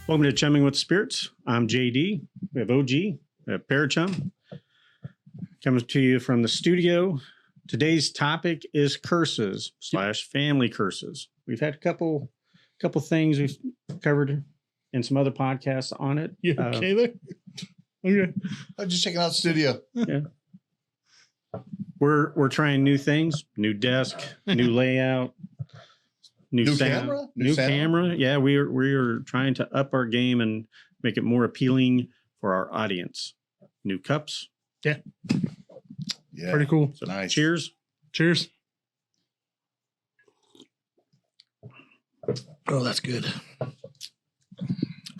Welcome to Chumming with Spirits. I'm JD. We have OG, we have Parachum. Coming to you from the studio. Today's topic is curses / family curses. We've had a couple things we've covered in some other podcasts on it. You okay there? Okay. I'm just checking out the studio. Yeah. We're trying new things, new desk, new layout, new sound, new camera. Yeah, we're trying to up our game and make it more appealing for our audience. New cups. Yeah. Yeah. Pretty cool. So Nice. Cheers. Cheers. Oh, that's good.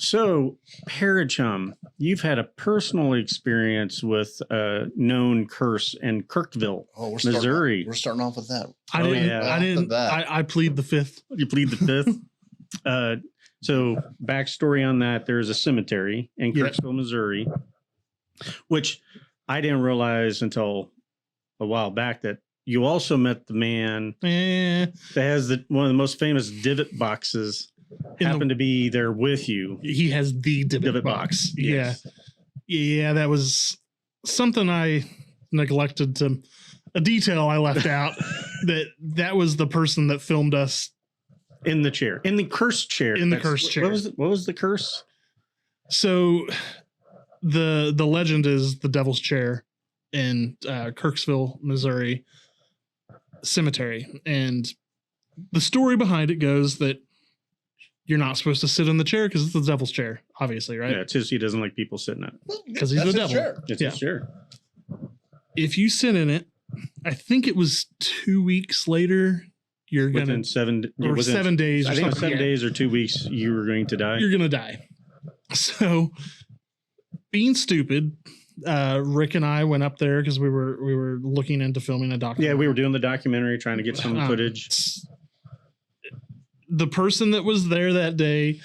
So, Parachum, you've had a personal experience with a known curse in Kirkville, Oh, Missouri. We're starting off with that. I plead the fifth. You plead the fifth. So, backstory on that: there's a cemetery in Kirksville, Missouri, which I didn't realize until a while back that you also met the man that has one of the most famous divot boxes. Happened to be there with you. He has the divot box. Yes. Yeah, that was something I neglected a detail I left out. that was the person that filmed us In the chair. In the curse chair. In the curse chair. What was the curse? So the legend is the Devil's Chair in Kirksville, Missouri cemetery. And the story behind it goes that you're not supposed to sit in the chair because it's the devil's chair, obviously, right? Yeah, it's just he doesn't like people sitting in it. Because he's the devil. Chair. It's his chair. If you sit in it, I think it was 2 weeks later, you're going Within to... 7 days or I think it was something. 7 days or 2 weeks, you were going to die. You're going to die. So, being stupid, Rick and I went up there because we were looking into filming a documentary. Yeah, we were doing the documentary, trying to get some footage. The person that was there that day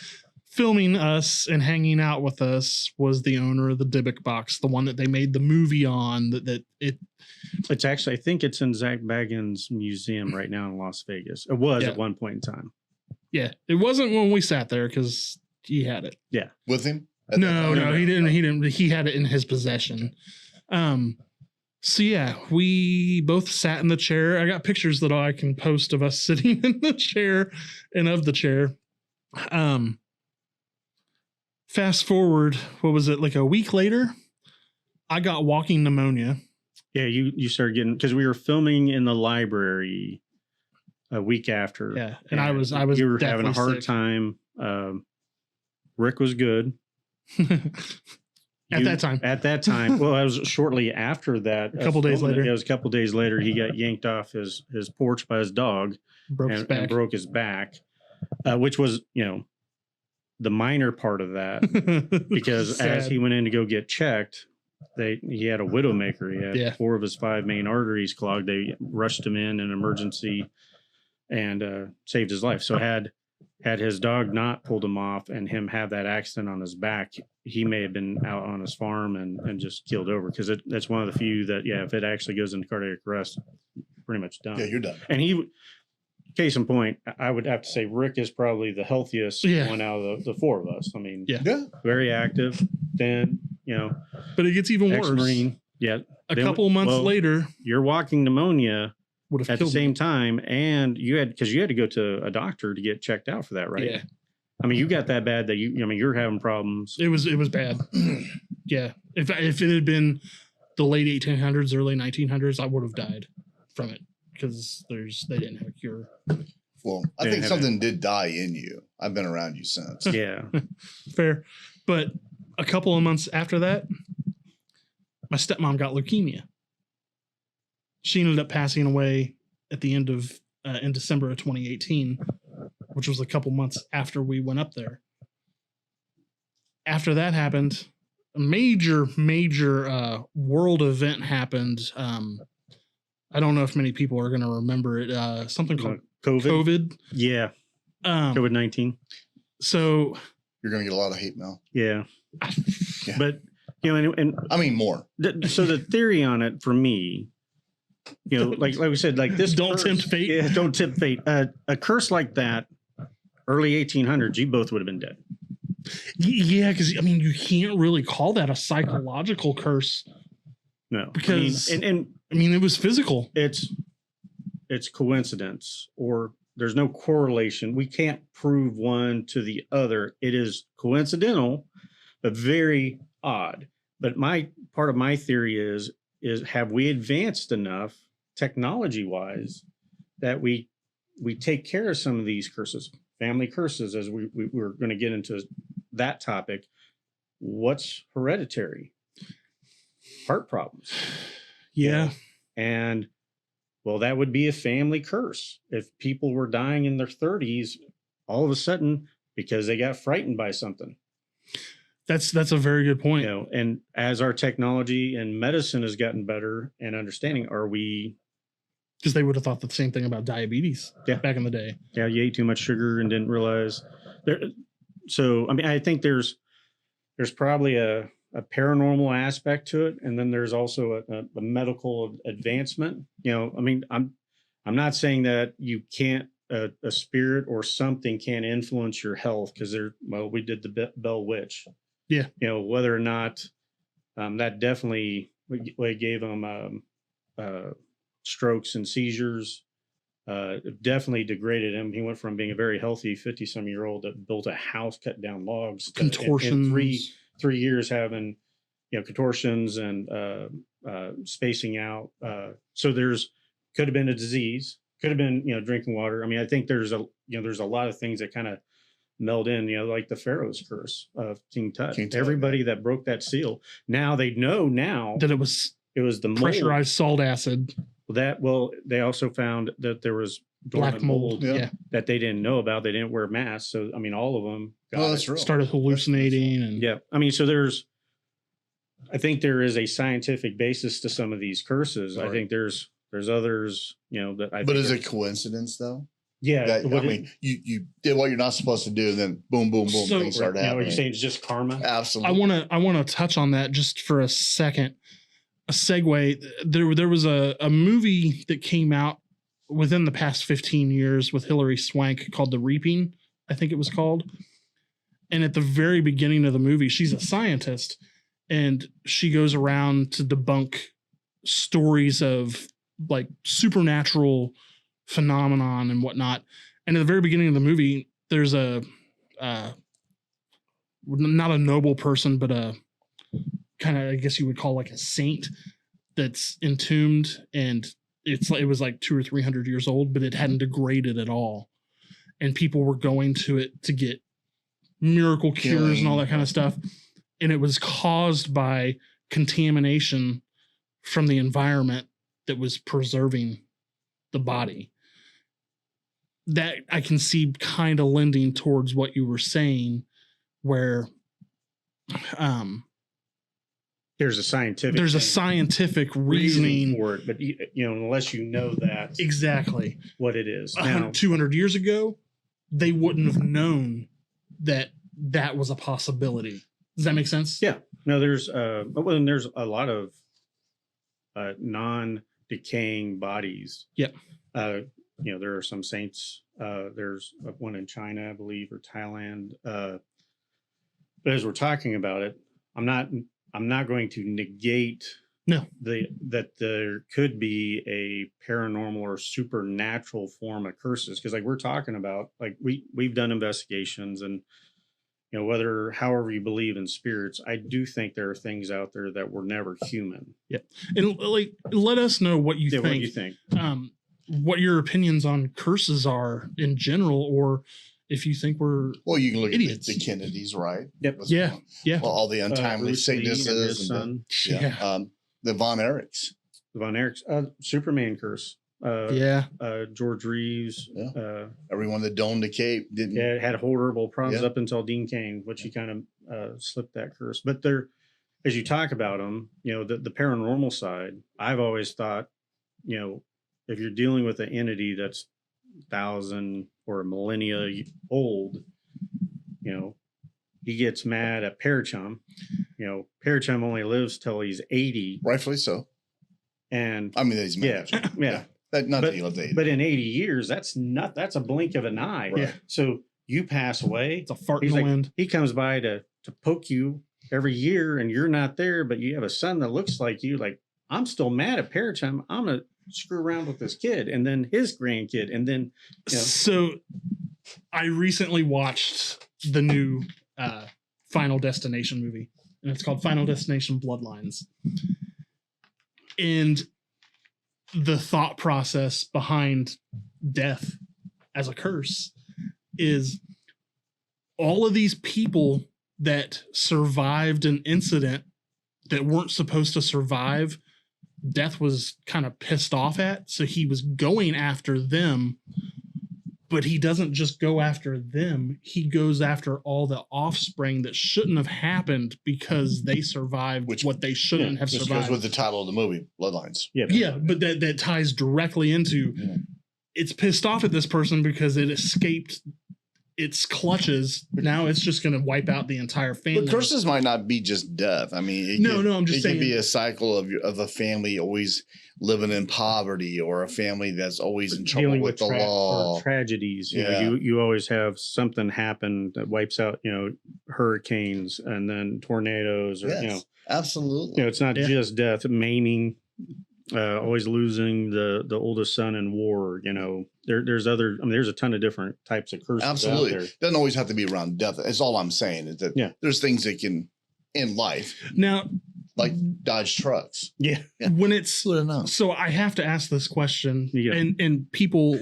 filming us and hanging out with us was the owner of the Dybbuk box, the one that they made the movie on. It's actually, I think it's in Zach Baggins' museum right now in Las Vegas. It was at one point in time. Yeah, it wasn't when we sat there because he had it. Yeah, With him? No, he didn't. He didn't. He had it in his possession. So yeah, we both sat in the chair. I got pictures that I can post of us sitting in the chair and of the chair. Fast forward, what was it, like a week later? I got walking pneumonia. Yeah, you started getting, because we were filming in the library a week after. Yeah, and I was you were having a hard sick. time. Rick was good. At that time. Well, it was shortly after that. A couple days later. It was a couple days later. He got yanked off his porch by his dog and broke his back, which was, the minor part of that, because as he went in to go get checked, he had a widowmaker. He had 4 of his 5 main arteries clogged. They rushed him in an emergency and saved his life. So had his dog not pulled him off and him have that accident on his back, he may have been out on his farm and just keeled over, because that's one of the few that, if it actually goes into cardiac arrest, pretty much done. Yeah, you're done. And case in point, I would have to say Rick is probably the healthiest one out of the 4 of us. I mean, very active, thin, But it gets even worse. Ex-Marine. Yeah. A couple months later, you're walking pmonia would have at the same time, and you had to go to a doctor to get checked out for that, right? Yeah. I mean, you got that bad that you're having problems. It was bad. Yeah. If it had been the late 1800s, early 1900s, I would have died from it because they didn't have a cure. Well, I think something did die in you. I've been around you since. Yeah. Fair. But a couple of months after that, my stepmom got leukemia. She ended up passing away at the end of in December of 2018, which was a couple months after we went up there. After that happened, a major world event happened. I don't know if many people are going to remember it. Something called COVID. Yeah. COVID-19. So you're going to get a lot of hate mail. Yeah. But, and I mean, more. So the theory on it for me you know, like we said, like this. Don't curse, tempt fate. Yeah, don't tempt fate. A curse like that, early 1800s, you both would have been dead. Yeah, because I mean, you can't really call that a psychological curse. No, because I mean, it was physical. It's coincidence, or there's no correlation. We can't prove one to the other. It is coincidental, but very odd. But part of my theory is have we advanced enough technology wise that we take care of some of these curses, family curses, as we're going to get into that topic. What's hereditary? Heart problems. Yeah. You know? And well, that would be a family curse. If people were dying in their 30s, all of a sudden, because they got frightened by something. That's a very good point. You know, and as our technology and medicine has gotten better and understanding, are we? Because they would have thought the same thing about diabetes back in the day. Yeah, you ate too much sugar and didn't realize. So, I mean, I think there's probably a paranormal aspect to it, and then there's also a medical advancement. You know, I mean, I'm not saying that you can't a spirit or something can influence your health, because we did the Bell Witch. Yeah, you know, whether or not that definitely gave him strokes and seizures. Definitely degraded him. He went from being a very healthy 50-some-year-old that built a house, cut down logs, contortions. In 3 years having, you know, contortions and spacing out. So could have been a disease, could have been, you know, drinking water. I mean, I think there's a lot of things that kind of meld in, you know, like the Pharaoh's curse of King Tut. Everybody that broke that seal, now they know that it was the pressurized salt acid. They also found that there was black mold that they didn't know about. They didn't wear masks. So, I mean, all of them started hallucinating. Yeah. I mean, so I think there is a scientific basis to some of these curses. Right. I think there's others, you know, but is it coincidence though? Yeah. I mean, you did what you're not supposed to do, and then boom, boom, boom, things start happening. What you're saying is just karma? Absolutely. I want to touch on that just for a second. A segue. There was a movie that came out within the past 15 years with Hilary Swank called The Reaping, I think it was called. And at the very beginning of the movie, she's a scientist, and she goes around to debunk stories of like supernatural phenomenon and whatnot. And at the very beginning of the movie, there's not a noble person, but a kind of, I guess you would call like a saint that's entombed, and it was like 200 or 300 years old, but it hadn't degraded at all. And people were going to it to get miracle cures and all that kind of stuff. And it was caused by contamination from the environment that was preserving the body. That I can see kind of lending towards what you were saying, where there's a scientific reasoning for it, but you know, unless you know that exactly what it is. Now, 200 years ago, they wouldn't have known that was a possibility. Does that make sense? Yeah. No, there's a lot of non-decaying bodies. Yep. You know, there are some saints. There's one in China, I believe, or Thailand. But as we're talking about it, I'm not going to negate that there could be a paranormal or supernatural form of curses, because like we're talking about, like we've done investigations, and you know, however you believe in spirits, I do think there are things out there that were never human. Yeah, and like let us know what you think. What you think? What your opinions on curses are in general, or if you think we're you can look idiots. At the Kennedys, right? Yep. Yeah. Well, all the untimely sicknesses and the Von Erichs. The Von Erichs, Superman curse. George Reeves. Yeah. Everyone that domed the Cape didn't. Yeah, had horrible problems up until Dean Cain, which he kind of slipped that curse. But there, as you talk about them, you know, the paranormal side, I've always thought, you know, if you're dealing with an entity that's 1,000 or a millennia old, you know, he gets mad at Parachum. You know, Parachum only lives till he's 80. Rightfully so. And I mean, he's managing. Yeah. That he lived 80. But in 80 years, that's a blink of an eye. Right. So you pass away. It's a fart in the wind. He comes by to poke you every year, and you're not there, but you have a son that looks like you. Like, I'm still mad at paratime. I'm gonna screw around with this kid, and then his grandkid, and then So I recently watched the new Final Destination movie, and it's called Final Destination Bloodlines. And the thought process behind death as a curse is all of these people that survived an incident that weren't supposed to survive, death was kind of pissed off at. So he was going after them, but he doesn't just go after them. He goes after all the offspring that shouldn't have happened because they survived what they shouldn't have survived. Goes with the title of the movie, Bloodlines. Yeah, but that ties directly into it's pissed off at this person because it escaped its clutches. Now it's just going to wipe out the entire family. But curses might not be just death. I mean, I'm just saying it could be a cycle of a family always living in poverty, or a family that's always in trouble with the law. Or tragedies. You always have something happen that wipes out, hurricanes and then tornadoes, or absolutely. It's not just death, maiming. Always losing the oldest son in war. There's a ton of different types of curses. Absolutely. Out there. Doesn't always have to be around death. That's all I'm saying, is that there's things that can in life now, like Dodge trucks. When it's so I have to ask this question, and people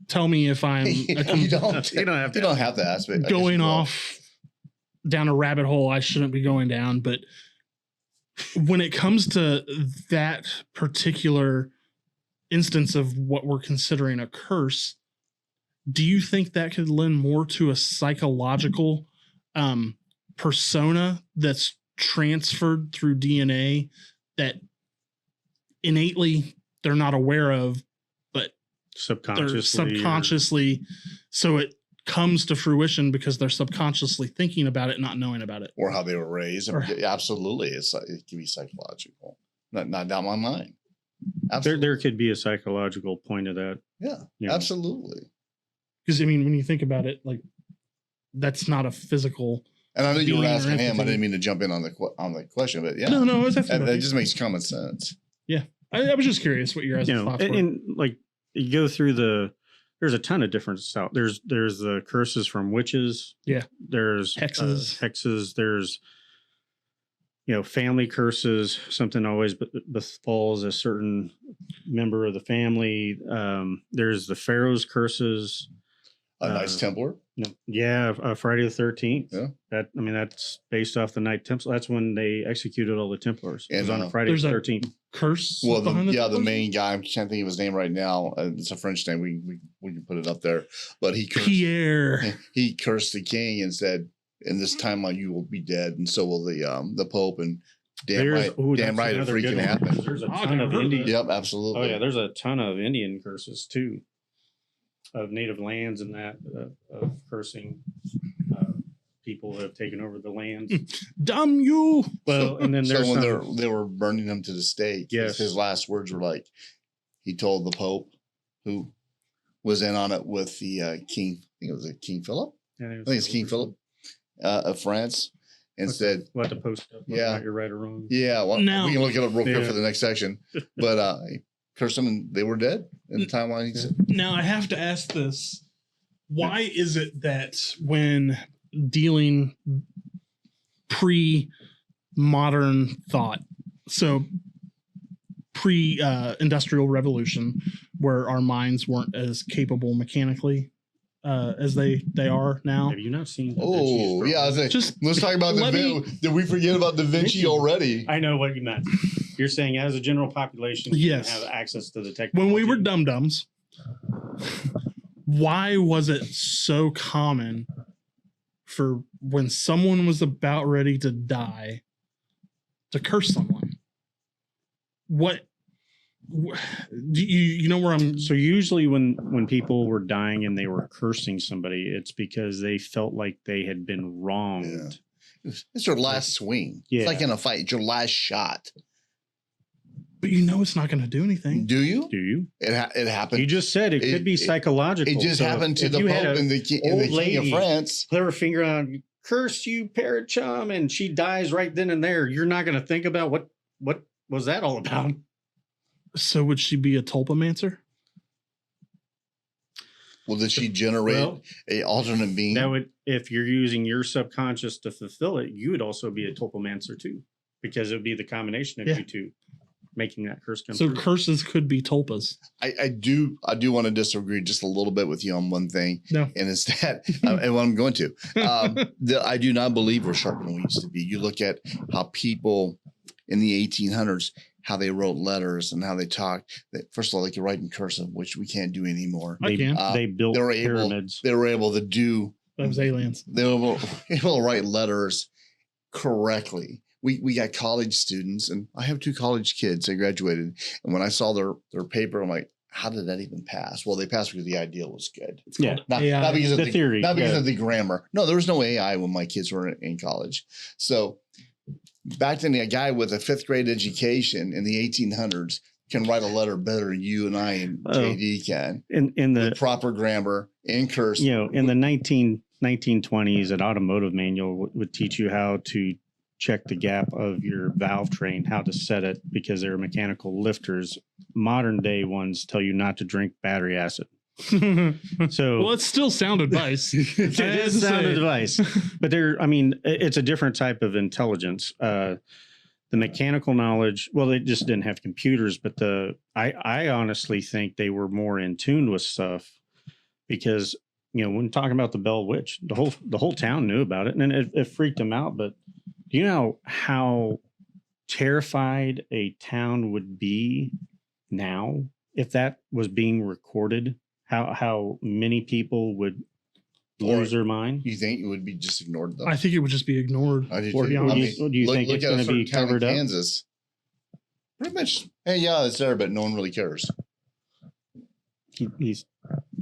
tell me if I'm you don't have to ask it. Going off down a rabbit hole I shouldn't be going down, but when it comes to that particular instance of what we're considering a curse, do you think that could lend more to a psychological persona that's transferred through DNA that innately they're not aware of, but subconsciously, so it comes to fruition because they're subconsciously thinking about it, not knowing about it, or how they were raised? Absolutely, it can be psychological. Not down my mind. Absolutely. There could be a psychological point of that. Absolutely. Because when you think about it, like, that's not a physical. And I know you were asking him. I didn't mean to jump in on the question, but no, it just makes common sense. Yeah, I was just curious what your thoughts were. And like, you go through there's a ton of different stuff. There's the curses from witches. Yeah. There's hexes. There's, family curses. Something always befalls a certain member of the family. There's the Pharaoh's curses. A Knights Templar. Friday the 13th. Yeah. That's based off the Knight Templar. That's when they executed all the Templars. And it was on Friday the 13th. Curse. Well, the main guy, I can't think of his name right now. It's a French name. We can put it up there. But he cursed, Pierre. He cursed the king and said, "In this timeline, you will be dead, and so will the Pope." And damn right, it freaking happened. There's a ton of Indian. Yep, absolutely. Oh yeah, there's a ton of Indian curses too, of native lands and that of cursing. People have taken over the lands. Damn you! Well, and then there's when they were burning him to the stake. Yes, his last words were like, he told the Pope, who was in on it with the King. I think it was King Philip. I think it's King Philip of France, and said, "We'll have to post up. You're right or wrong." Yeah, well, we can look it up real quick for the next section. But he cursed them, and they were dead in the timeline. He said. Now I have to ask this: why is it that when dealing pre-modern thought, so pre-industrial revolution, where our minds weren't as capable mechanically as they are now. Have you not seen? Oh, yeah. Let's talk about did we forget about Da Vinci already? I know what you meant. You're saying as a general population, yes, you have access to the technology. When we were dum-dums, why was it so common for when someone was about ready to die to curse someone? What do you know where I'm? So usually when people were dying and they were cursing somebody, it's because they felt like they had been wronged. Yeah. It's your last swing. It's like in a fight. It's your last shot. But you know it's not going to do anything. Do you? Do you? It happened. You just said it could be psychological. It just happened to the Pope and the King of France. Put her finger on, curse you, parrot chum, and she dies right then and there. You're not going to think about what was that all about? So would she be a tulpamancer? Well, did she generate a alternate being? That would, if you're using your subconscious to fulfill it, you would also be a tulpamancer too, because it would be the combination of you two making that curse come so through. Curses could be tulpas. I do want to disagree just a little bit with you on one thing. No. And it's that, and what I'm going to, I do not believe we're sharper than we used to be. You look at how people in the 1800s, how they wrote letters and how they talked. First of all, they could write in cursive, which we can't do anymore. They built pyramids. They were able to do. That was aliens. They were able to write letters correctly. We got college students, and I have 2 college kids that graduated. And when I saw their paper, I'm like, how did that even pass? Well, they passed because the ideal was good. Yeah, not because of the theory, not because of the grammar. No, there was no AI when my kids were in college. So back then, a guy with a 5th grade education in the 1800s can write a letter better than you and I and JD can. In the proper grammar, in cursive. In the 1920s, an automotive manual would teach you how to check the gap of your valve train, how to set it, because they're mechanical lifters. Modern day ones tell you not to drink battery acid. So well, it's still sound advice. It is sound advice, but it's a different type of intelligence. The mechanical knowledge, well, they just didn't have computers, but I honestly think they were more in tune with stuff, because when talking about the Bell Witch, the whole town knew about it, and it freaked them out. But do you know how terrified a town would be now if that was being recorded? How many people would lose their mind? You think it would be just ignored, though? I think it would just be ignored. I do or do you think it's going to be covered up? Kansas. Pretty much. Hey, yeah, it's there, but no one really cares. He's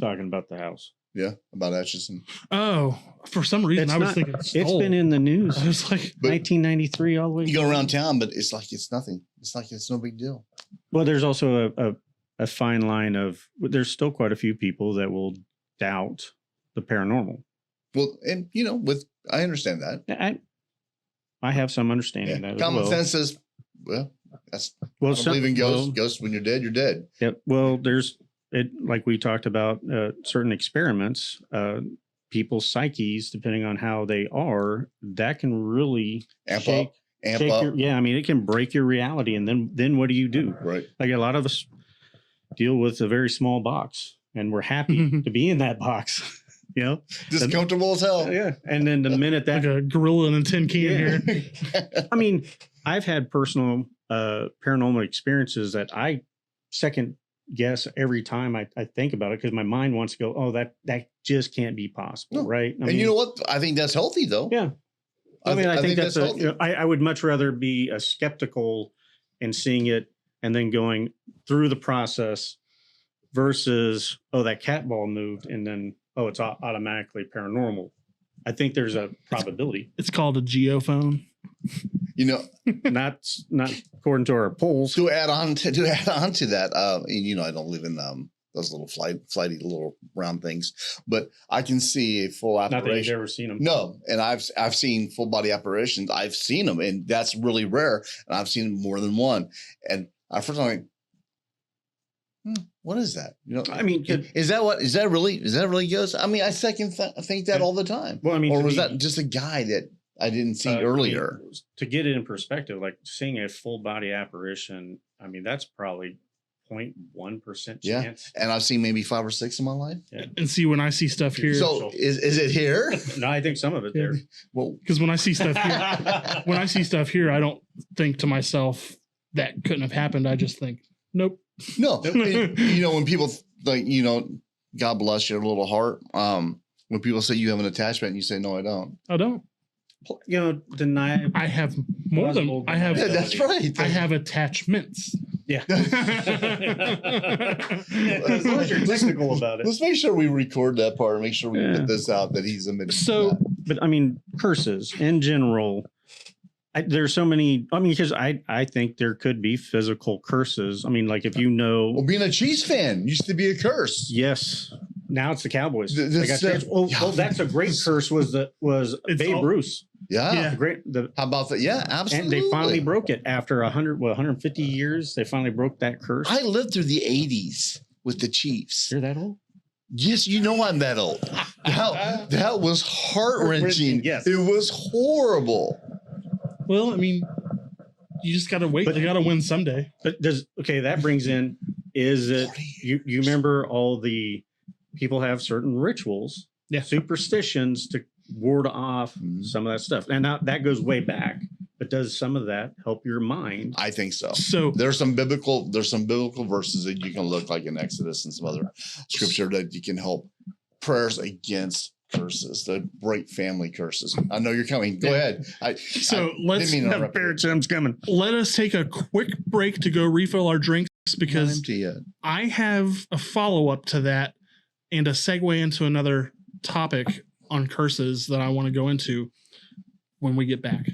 talking about the house. Yeah, about Atchison. Oh, for some reason I was thinking it's been in the news. I was like 1993 all the way. You go around town, but it's like it's nothing. It's like it's no big deal. Well, there's also a fine line of, there's still quite a few people that will doubt the paranormal. Well, and I understand that. I have some understanding that. Common sense says, I believe in ghosts. Ghosts, when you're dead, you're dead. Yeah. Well, there's like we talked about, certain experiments, people's psyches, depending on how they are, that can really amp up. It can break your reality, and then what do you do? Right. Like a lot of us deal with a very small box, and we're happy to be in that box. Just comfortable as hell. Yeah. And then the minute that like a gorilla in a tin can here. I've had personal paranormal experiences that I second guess every time I think about it, because my mind wants to go, oh, that just can't be possible. Right. And you know what? I think that's healthy, though. Yeah. I think that's healthy. I would much rather be a skeptical and seeing it and then going through the process versus, oh, that cat ball moved, and then, oh, it's automatically paranormal. I think there's a probability. It's called a geophone. Not according to our polls. To add on to that, I don't live in those little flighty little round things, but I can see a full apparition. Not that you've ever seen them. No, and I've seen full body apparitions. I've seen them, and that's really rare. And I've seen more than one. And I first time, what is that? Is that really ghosts? I second think that all the time. Well, or was that just a guy that I didn't see earlier? To get it in perspective, like seeing a full body apparition, that's probably 0.1% chance. Yeah, and I've seen maybe 5 or 6 in my life. Yeah. And see, when I see stuff here, so is it here? No, I think some of it there. Well, because when I see stuff here, I don't think to myself that couldn't have happened. I just think, nope. No, when people God bless your little heart. When people say you have an attachment, and you say, no, I don't. I don't. Deny. I have more than I have. Yeah, that's right. I have attachments. Yeah. As long as you're technical about it. Let's make sure we record that part and make sure we put this out that he's admitted. But curses in general, there's so many. I mean, because I think there could be physical curses. I mean, like if you know, well, being a Chiefs fan used to be a curse. Yes. Now it's the Cowboys. Well, that's a great curse. Was Babe Ruth? Yeah. How about that? Yeah, absolutely. And they finally broke it after 150 years. They finally broke that curse. I lived through the 80s with the Chiefs. You're that old? Yes, you know I'm that old. That was heart-wrenching. Yes. It was horrible. Well, I mean, you just got to wait. But you got to win someday. But that brings in, is it, you remember all the people have certain rituals, superstitions to ward off some of that stuff. And now that goes way back, but does some of that help your mind? I think so. So there's some biblical verses that you can look like in Exodus and some other scripture that you can help prayers against curses, the break family curses. I know you're coming. Go ahead. Let's have Chum's coming. Let us take a quick break to go refill our drinks because I have a follow-up to that and a segue into another topic on curses that I want to go into when we get back.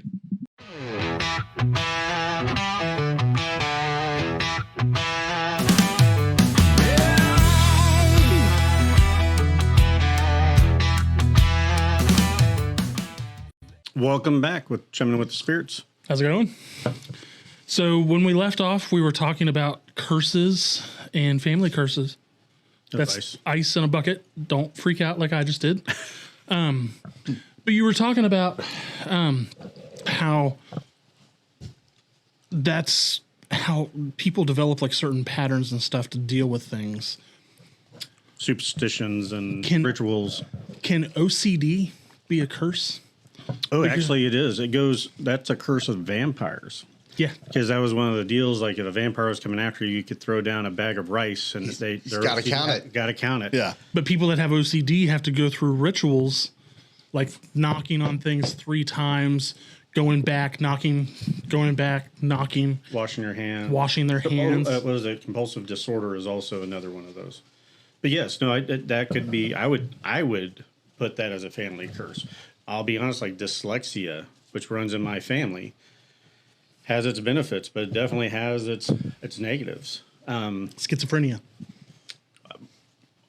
Welcome back with Chumming with the Spirits. How's it going? So when we left off, we were talking about curses and family curses. That's ice in a bucket. Don't freak out like I just did. But you were talking about how that's how people develop like certain patterns and stuff to deal with things. Superstitions and rituals. Can OCD be a curse? Oh, actually it is. That's a curse of vampires. Yeah. Because that was one of the deals. Like if a vampire was coming after you, you could throw down a bag of rice and they're got to count it. Got to count it. Yeah. But people that have OCD have to go through rituals like knocking on things 3 times, going back, knocking, washing your hands, washing their hands. What was it? Compulsive disorder is also another one of those. But yes, no, that could be. I would put that as a family curse. I'll be honest, like dyslexia, which runs in my family, has its benefits, but it definitely has its negatives. Schizophrenia.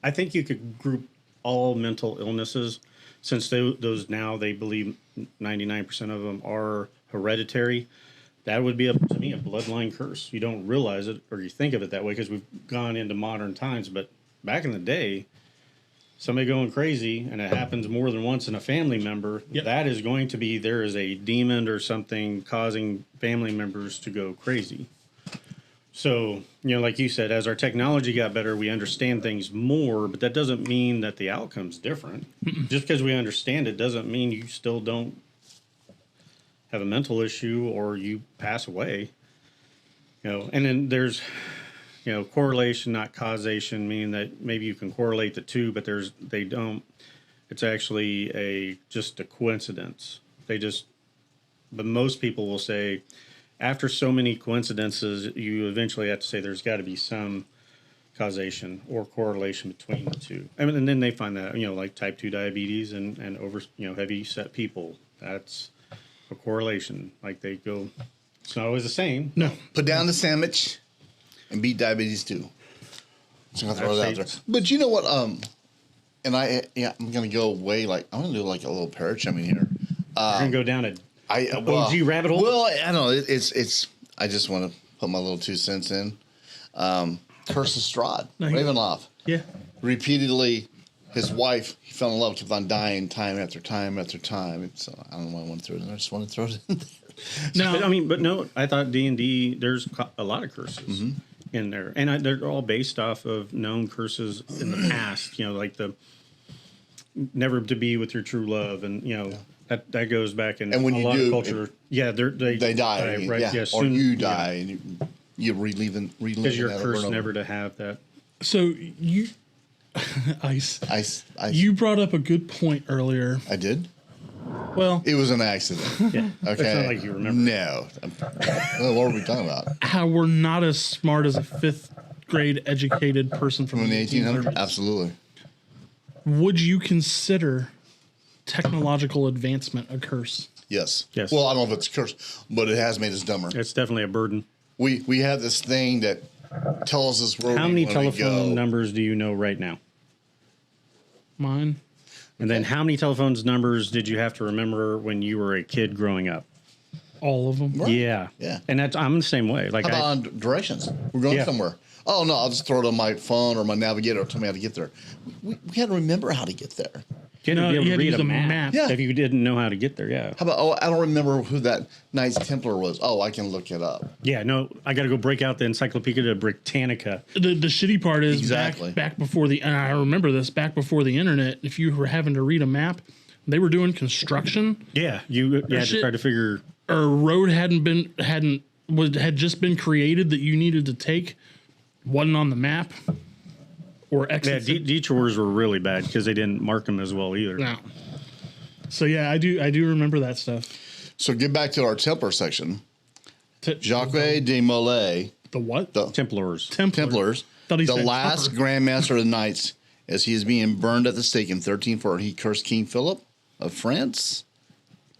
I think you could group all mental illnesses, since those now they believe 99% of them are hereditary. That would be to me a bloodline curse. You don't realize it or you think of it that way because we've gone into modern times. But back in the day, somebody going crazy and it happens more than once in a family member, that is going to be, there is a demon or something causing family members to go crazy. So, like you said, as our technology got better, we understand things more, but that doesn't mean that the outcome's different. Just because we understand it doesn't mean you still don't have a mental issue or you pass away. And then there's, correlation, not causation, meaning that maybe you can correlate the two, but they don't. It's actually just a coincidence. But most people will say, after so many coincidences, you eventually have to say there's got to be some causation or correlation between the two. And then they find that, like type 2 diabetes and over, heavy set people, that's a correlation. Like they go, it's not always the same. No. Put down the sandwich and beat diabetes too. So I'll throw that out there. But you know what? And I'm going to go way I'm going to do like a little parachumming here. You're going to go down OG rabbit hole? Well, I know it's. I just want to put my little 2 cents in. Curse of Strahd, Ravenloft. Yeah. Repeatedly, his wife, he fell in love, kept on dying time after time after time. So I don't know why I want to throw it in there. I just want to throw it in there. No, I thought D&D, there's a lot of curses in there. And they're all based off of known curses in the past, like the never to be with your true love and, That goes back in and when a lot of culture. They die, right? Yeah, or you die, and you relive because you're cursed never to have that. So you, Ice. You brought up a good point earlier. I did. Well, it was an accident. Yeah. Okay. It's not like you remember. No. What were we talking about? How we're not as smart as a 5th grade educated person from the 1800s. Absolutely. Would you consider technological advancement a curse? Yes. Yes. Well, I don't know if it's a curse, but it has made us dumber. It's definitely a burden. We have this thing that tells us where How we many want to telephone go. numbers do you know right now? Mine. And then how many telephone numbers did you have to remember when you were a kid growing up? All of them. Right. Yeah. Yeah. And I'm the same way. Like How about on directions? We're going somewhere. Oh, no, I'll just throw it on my phone or my navigator. Tell me how to get there. We had to remember how to get there. you had to be able you to had to read use a a map, map. Yeah. if you didn't know how to get there. Yeah. How about, I don't remember who that Knights Templar was. Oh, I can look it up. Yeah. No, I got to go break out the Encyclopedia Britannica. The shitty part is Exactly. back before and I remember this, back before the internet, if you were having to read a map, they were doing construction. Yeah. You had to shit. try to figure. Or a road had just been created that you needed to take, wasn't on the map, or Yeah. exit. Detours were really bad because they didn't mark them as well either. No. So yeah, I do remember that stuff. So get back to our Templar section. T- Jacques de Molay, The what? the Templars. Templars, Thought he the said last Tupper. Grand Master of the Knights, as he is being burned at the stake in 1340, he cursed King Philip of France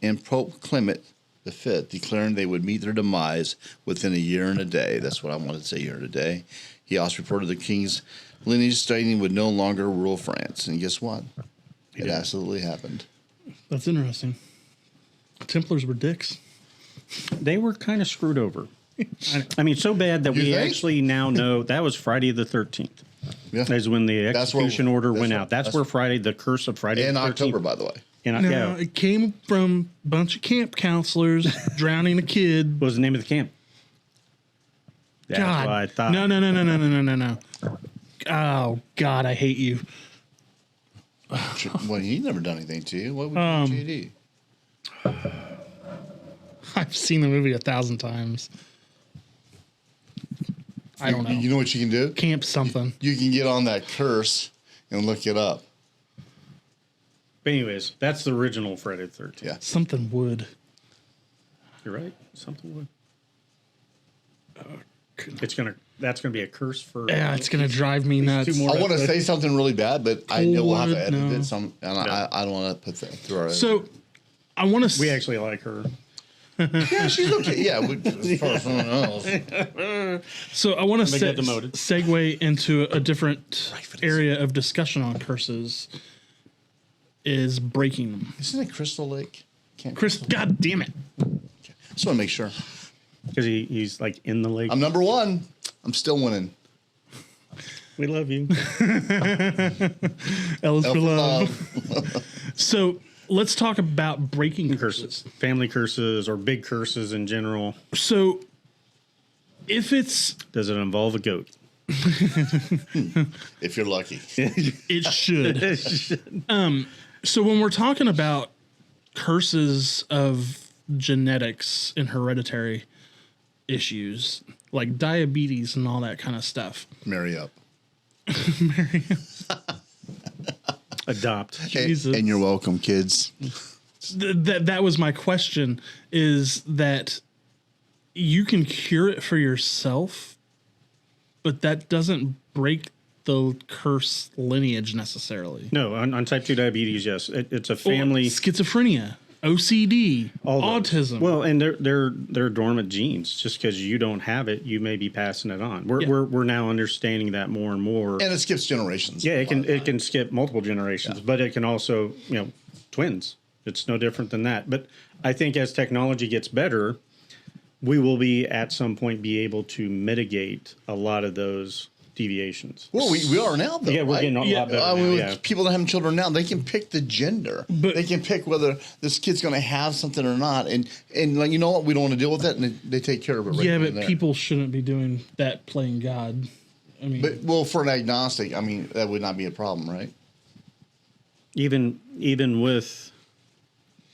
and Pope Clement V, declaring they would meet their demise within a year and a day. That's what I wanted to say, year and a day. He also reported the king's lineage stating would no longer rule France. And guess what? It absolutely happened. That's interesting. Templars were dicks. They were kind of screwed over. I mean, so bad that You we think? actually now know that was Friday the 13th. Yeah. Is when the That's where- execution order went that's out. right. That's where Friday, the curse of Friday In the 13th. October, by the way. And No, yeah, it came from a bunch of camp counselors drowning a kid. what was the name of the camp? That's God, what I thought. No. Oh God, I hate you. Well, he never done anything to you. What would you do? I've seen the movie 1,000 times. I don't know. You know what you can do? Camp something. You can get on that curse and look it up. But anyways, that's the original Friday the 13th. Yeah. Something would. You're right. Something would. That's gonna be a curse for. Yeah, it's gonna drive me nuts. two more. I want to say something really bad, but I know we'll have to edit No. it. I don't want to put that through our. So, I want to. We actually like her. yeah, she's okay. Yeah, as far as someone else. So I want to get demoted. segue into a different area of discussion on curses. Is breaking them. Isn't it Crystal Lake? Chris, God damn it! Just want to make sure. Because he's like in the lake. I'm number one. I'm still winning. We love you. Ellis for Elf love. So let's talk about breaking curses. Family curses or big curses in general. So if it's, Does it involve a goat? If you're lucky. it should. So when we're talking about curses of genetics and hereditary issues like diabetes and all that kind of stuff. Marry up. Adopt. Jesus. And you're welcome, kids. That was my question, is that you can cure it for yourself, but that doesn't break the curse lineage necessarily. No, on type 2 diabetes, yes. It's a family. Schizophrenia, OCD, all those. autism. Well, and they're dormant genes. Just because you don't have it, you may be passing it on. We're now understanding that more and more. And it skips generations. Yeah, it can skip multiple generations, but it can also, twins. It's no different than that. But I think as technology gets better, we will be at some point be able to mitigate a lot of those deviations. Well, we are now, though. Yeah, we're right? getting a lot better I mean, now, with yeah. people that have children now, they can pick the gender. But- they can pick whether this kid's going to have something or not. And like, you know what? We don't want to deal with that. And they take care of it right yeah, then but and there. people shouldn't be doing that playing God. I mean, But, well, for an agnostic, I mean, that would not be a problem, right? Even with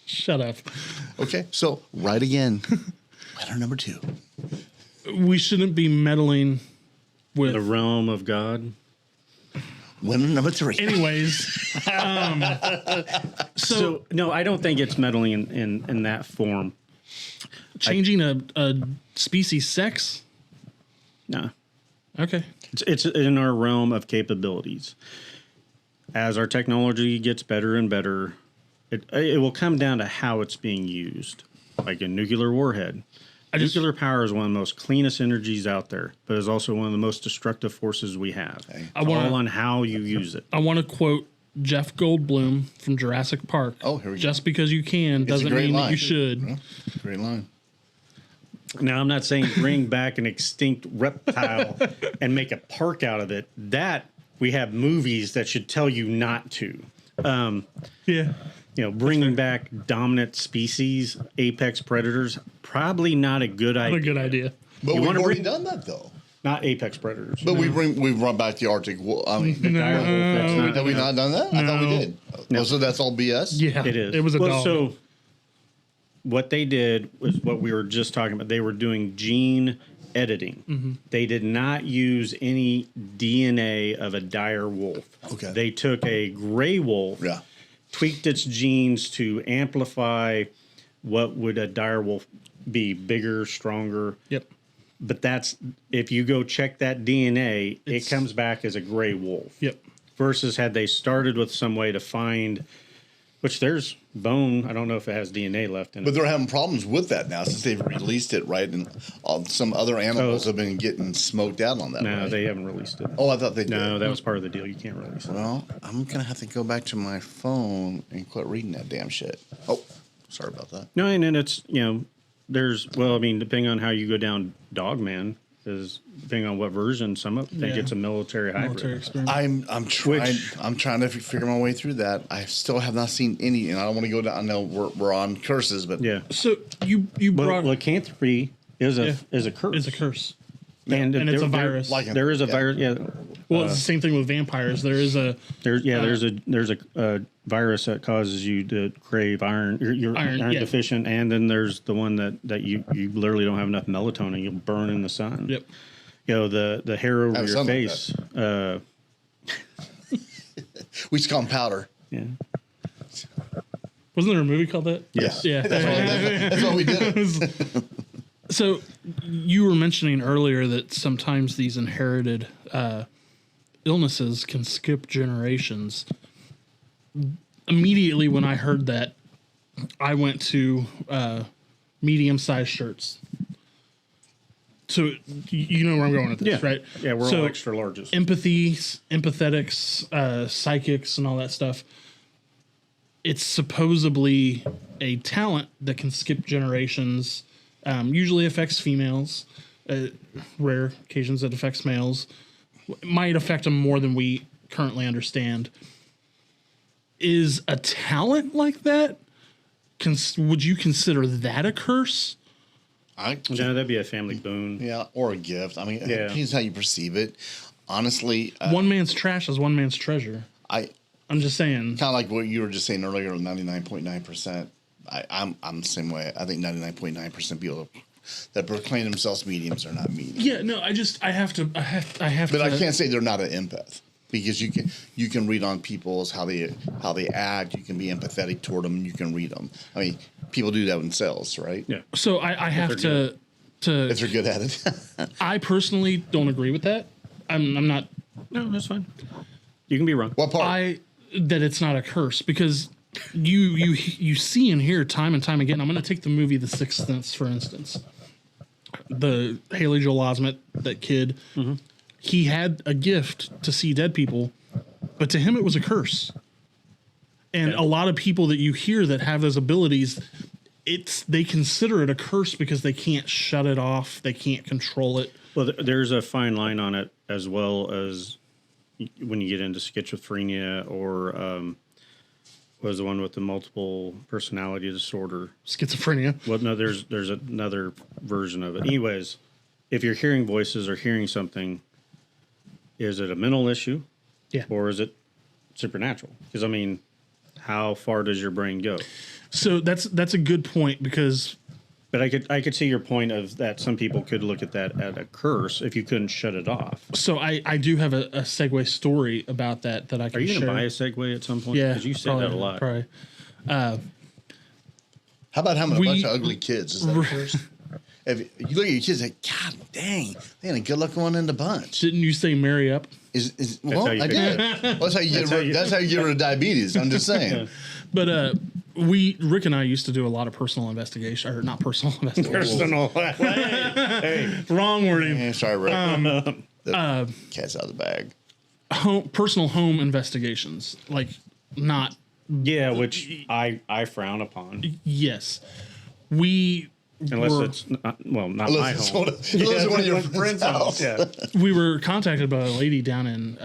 shut up. Okay, so right again. Letter number 2. We shouldn't be meddling with. the realm of God. Winner number 3. Anyways, so No, I don't think it's meddling in that form. changing a species sex. No. Okay. It's in our realm of capabilities. As our technology gets better and better, it will come down to how it's being used, like a nuclear warhead. Nuclear power is one of the most cleanest energies out there, but is also one of the most destructive forces we have. All on how you use it. I want to quote Jeff Goldblum from Jurassic Park. Oh, here we go. Just because you can doesn't mean that you should. Yeah, great line. Now, I'm not saying bring back an extinct reptile and make a park out of it. That we have movies that should tell you not to. Yeah. Bringing back dominant species, apex predators, probably not a good idea. Not a good idea. But we've already done that, though. Not apex predators. But we've run back the Arctic. I mean, have we not done that? I thought we did. No. So that's all BS? Yeah. It is. It was a dog. So what they did was what we were just talking about. They were doing gene editing. Mm-hmm. They did not use any DNA of a dire wolf. Okay. They took a gray wolf. Yeah. Tweaked its genes to amplify what would a dire wolf be, bigger, stronger. Yep. But if you go check that DNA, it comes back as a gray wolf. Yep. Versus had they started with some way to find, which there's bone. I don't know if it has DNA left in it. But they're having problems with that now since they've released it, right? And some other animals have been getting smoked out on that. No, right? they haven't released it. Oh, I thought they did. No, that was part of the deal. You can't release it. Well, I'm going to have to go back to my phone and quit reading that damn shit. Oh, sorry about that. No, and then it's, depending on how you go down Dogman, is depending on what version, some think it's a military hybrid. I'm trying to figure my way through that. I still have not seen any, and I don't want to go down. I know we're on curses, but yeah. So you brought lycanthropy is a curse. It's a curse. And it's a virus. There is a virus. Yeah. Well, it's the same thing with vampires. There's a virus that causes you to crave iron. You're iron deficient, and then there's the one that you literally don't have enough melatonin. You'll burn in the sun. Yep. The hair over your face. We just call them powder. Yeah. Wasn't there a movie called that? Yes. Yeah. That's what we did. So you were mentioning earlier that sometimes these inherited illnesses can skip generations. Immediately when I heard that, I went to medium-sized shirts. So you know where I'm going with this, right? Yeah, we're all extra larges. Empathetics, psychics, and all that stuff. It's supposedly a talent that can skip generations. Usually affects females. Rare occasions it affects males. Might affect them more than we currently understand. Is a talent like that? Would you consider that a curse? No, that'd be a family boon. Yeah, or a gift. I mean, it depends how you perceive it. Honestly, one man's trash is one man's treasure. I'm just saying. Kind of like what you were just saying earlier, 99.9%. I'm the same way. I think 99.9% people that proclaim themselves mediums are not mediums. Yeah, no, I have to. But I can't say they're not an empath because you can read on people's how they act. You can be empathetic toward them. And you can read them. I mean, people do that in sales, right? Yeah. So I have to. If they're good at it. I personally don't agree with that. I'm not. No, that's fine. You can be wrong. What part? That it's not a curse because you see and hear time and time again. I'm going to take the movie The Sixth Sense, for instance. The Haley Joel Osment, that kid, he had a gift to see dead people, but to him it was a curse. And a lot of people that you hear that have those abilities, they consider it a curse because they can't shut it off. They can't control it. Well, there's a fine line on it as well as when you get into schizophrenia or was the one with the multiple personality disorder. Schizophrenia. Well, no, there's another version of it. Anyways, if you're hearing voices or hearing something, is it a mental issue? Yeah. Or is it supernatural? Because, I mean, how far does your brain go? So that's a good point because... But I could see your point of that some people could look at that as a curse if you couldn't shut it off. So I do have a segue story about that I can share. Are you going to buy a Segway at some point? Yeah. Because you said that a lot. Probably. How about having a bunch of ugly kids? Is that a curse? If you look at your kids, like, God dang, they had a good looking one in the bunch. Didn't you say marry up? Well, I did. That's how you get rid of diabetes. I'm just saying. But Rick and I used to do a lot of personal investigation, or not personal investigation. Personal. Hey. Wrong wording. Yeah, sorry, Rick. The cat's out of the bag. Personal home investigations, like not. Yeah, which I frown upon. Yes, we. Unless it's not my home. Unless it's one of your friends' house. Yeah. We were contacted by a lady down in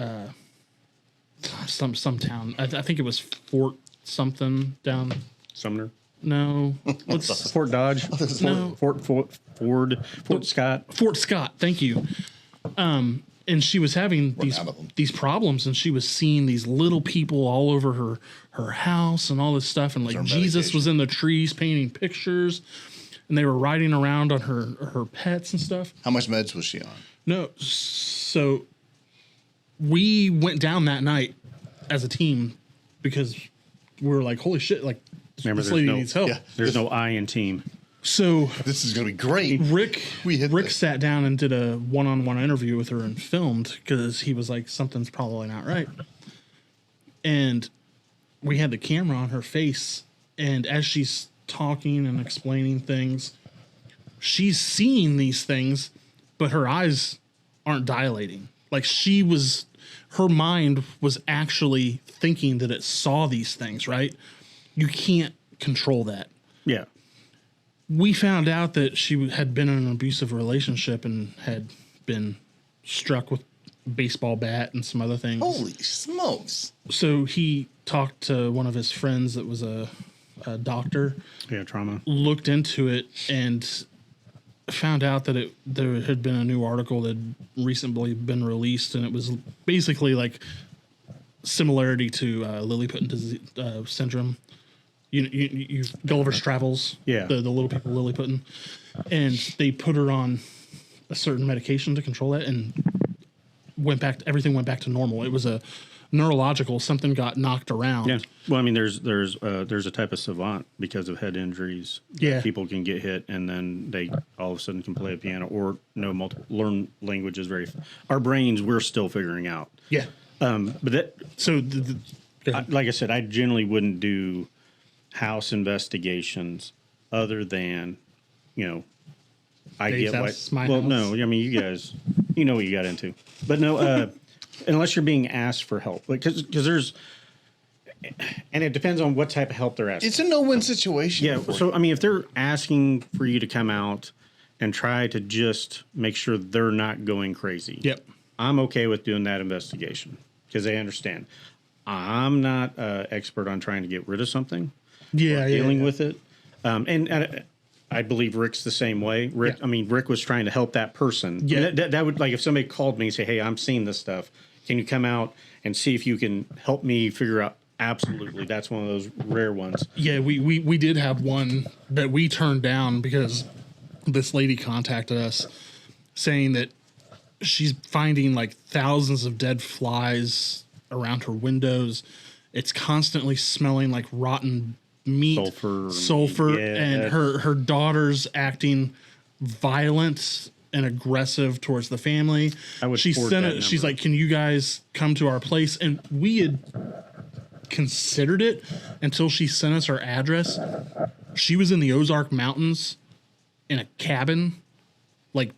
some town. I think it was Fort something down. Sumner. No, what's Fort Dodge. No. Fort Scott. Fort Scott. Thank you. And she was having these problems, and she was seeing these little people all over her house and all this stuff, and like Jesus was in the trees painting pictures, and they were riding around on her pets and stuff. How much meds was she on? No, so we went down that night as a team because we were like, holy shit, like this lady needs help. Yeah, there's no I in team. So this is gonna be great. Rick sat down and did a one-on-one interview with her and filmed because he was like, something's probably not right. And we had the camera on her face, and as she's talking and explaining things, she's seeing these things, but her eyes aren't dilating. Like her mind was actually thinking that it saw these things, right? You can't control that. Yeah. We found out that she had been in an abusive relationship and had been struck with a baseball bat and some other things. Holy smokes. So he talked to one of his friends that was a doctor. Yeah, trauma. Looked into it and found out that there had been a new article that had recently been released, and it was basically like similarity to Lilliput disease, syndrome. You Gulliver's Travels, yeah, the little people Lilliput, and they put her on a certain medication to control that, and everything went back to normal. It was a neurological, something got knocked around. Yeah, well, I mean, there's a type of savant because of head injuries. Yeah, people can get hit and then they all of a sudden can play a piano or learn languages. Our brains, we're still figuring out. Yeah, but that like I said, I generally wouldn't do house investigations other than, I Dave's get house, what. Well, no, I mean, you guys, you know what you got into, but no, unless you're being asked for help, because there's, and it depends on what type of help they're asking. It's a no-win situation. Yeah. So I mean, if they're asking for you to come out and try to just make sure they're not going crazy, yep, I'm okay with doing that investigation because they understand. I'm not expert on trying to get rid of something. Yeah, dealing with it, and I believe Rick's the same way. Rick, yeah. I mean, Rick was trying to help that person. Yeah, that would, like, if somebody called me and say, "Hey, I'm seeing this stuff. Can you come out and see if you can help me figure out?" Absolutely, that's one of those rare ones. Yeah, we did have one that we turned down because this lady contacted us saying that she's finding like thousands of dead flies around her windows. It's constantly smelling like rotten meat, sulfur, yeah. And her daughter's acting violent and aggressive towards the family. She's like, "Can you guys come to our place?" And we had considered it until she sent us her address. She was in the Ozark Mountains in a cabin, like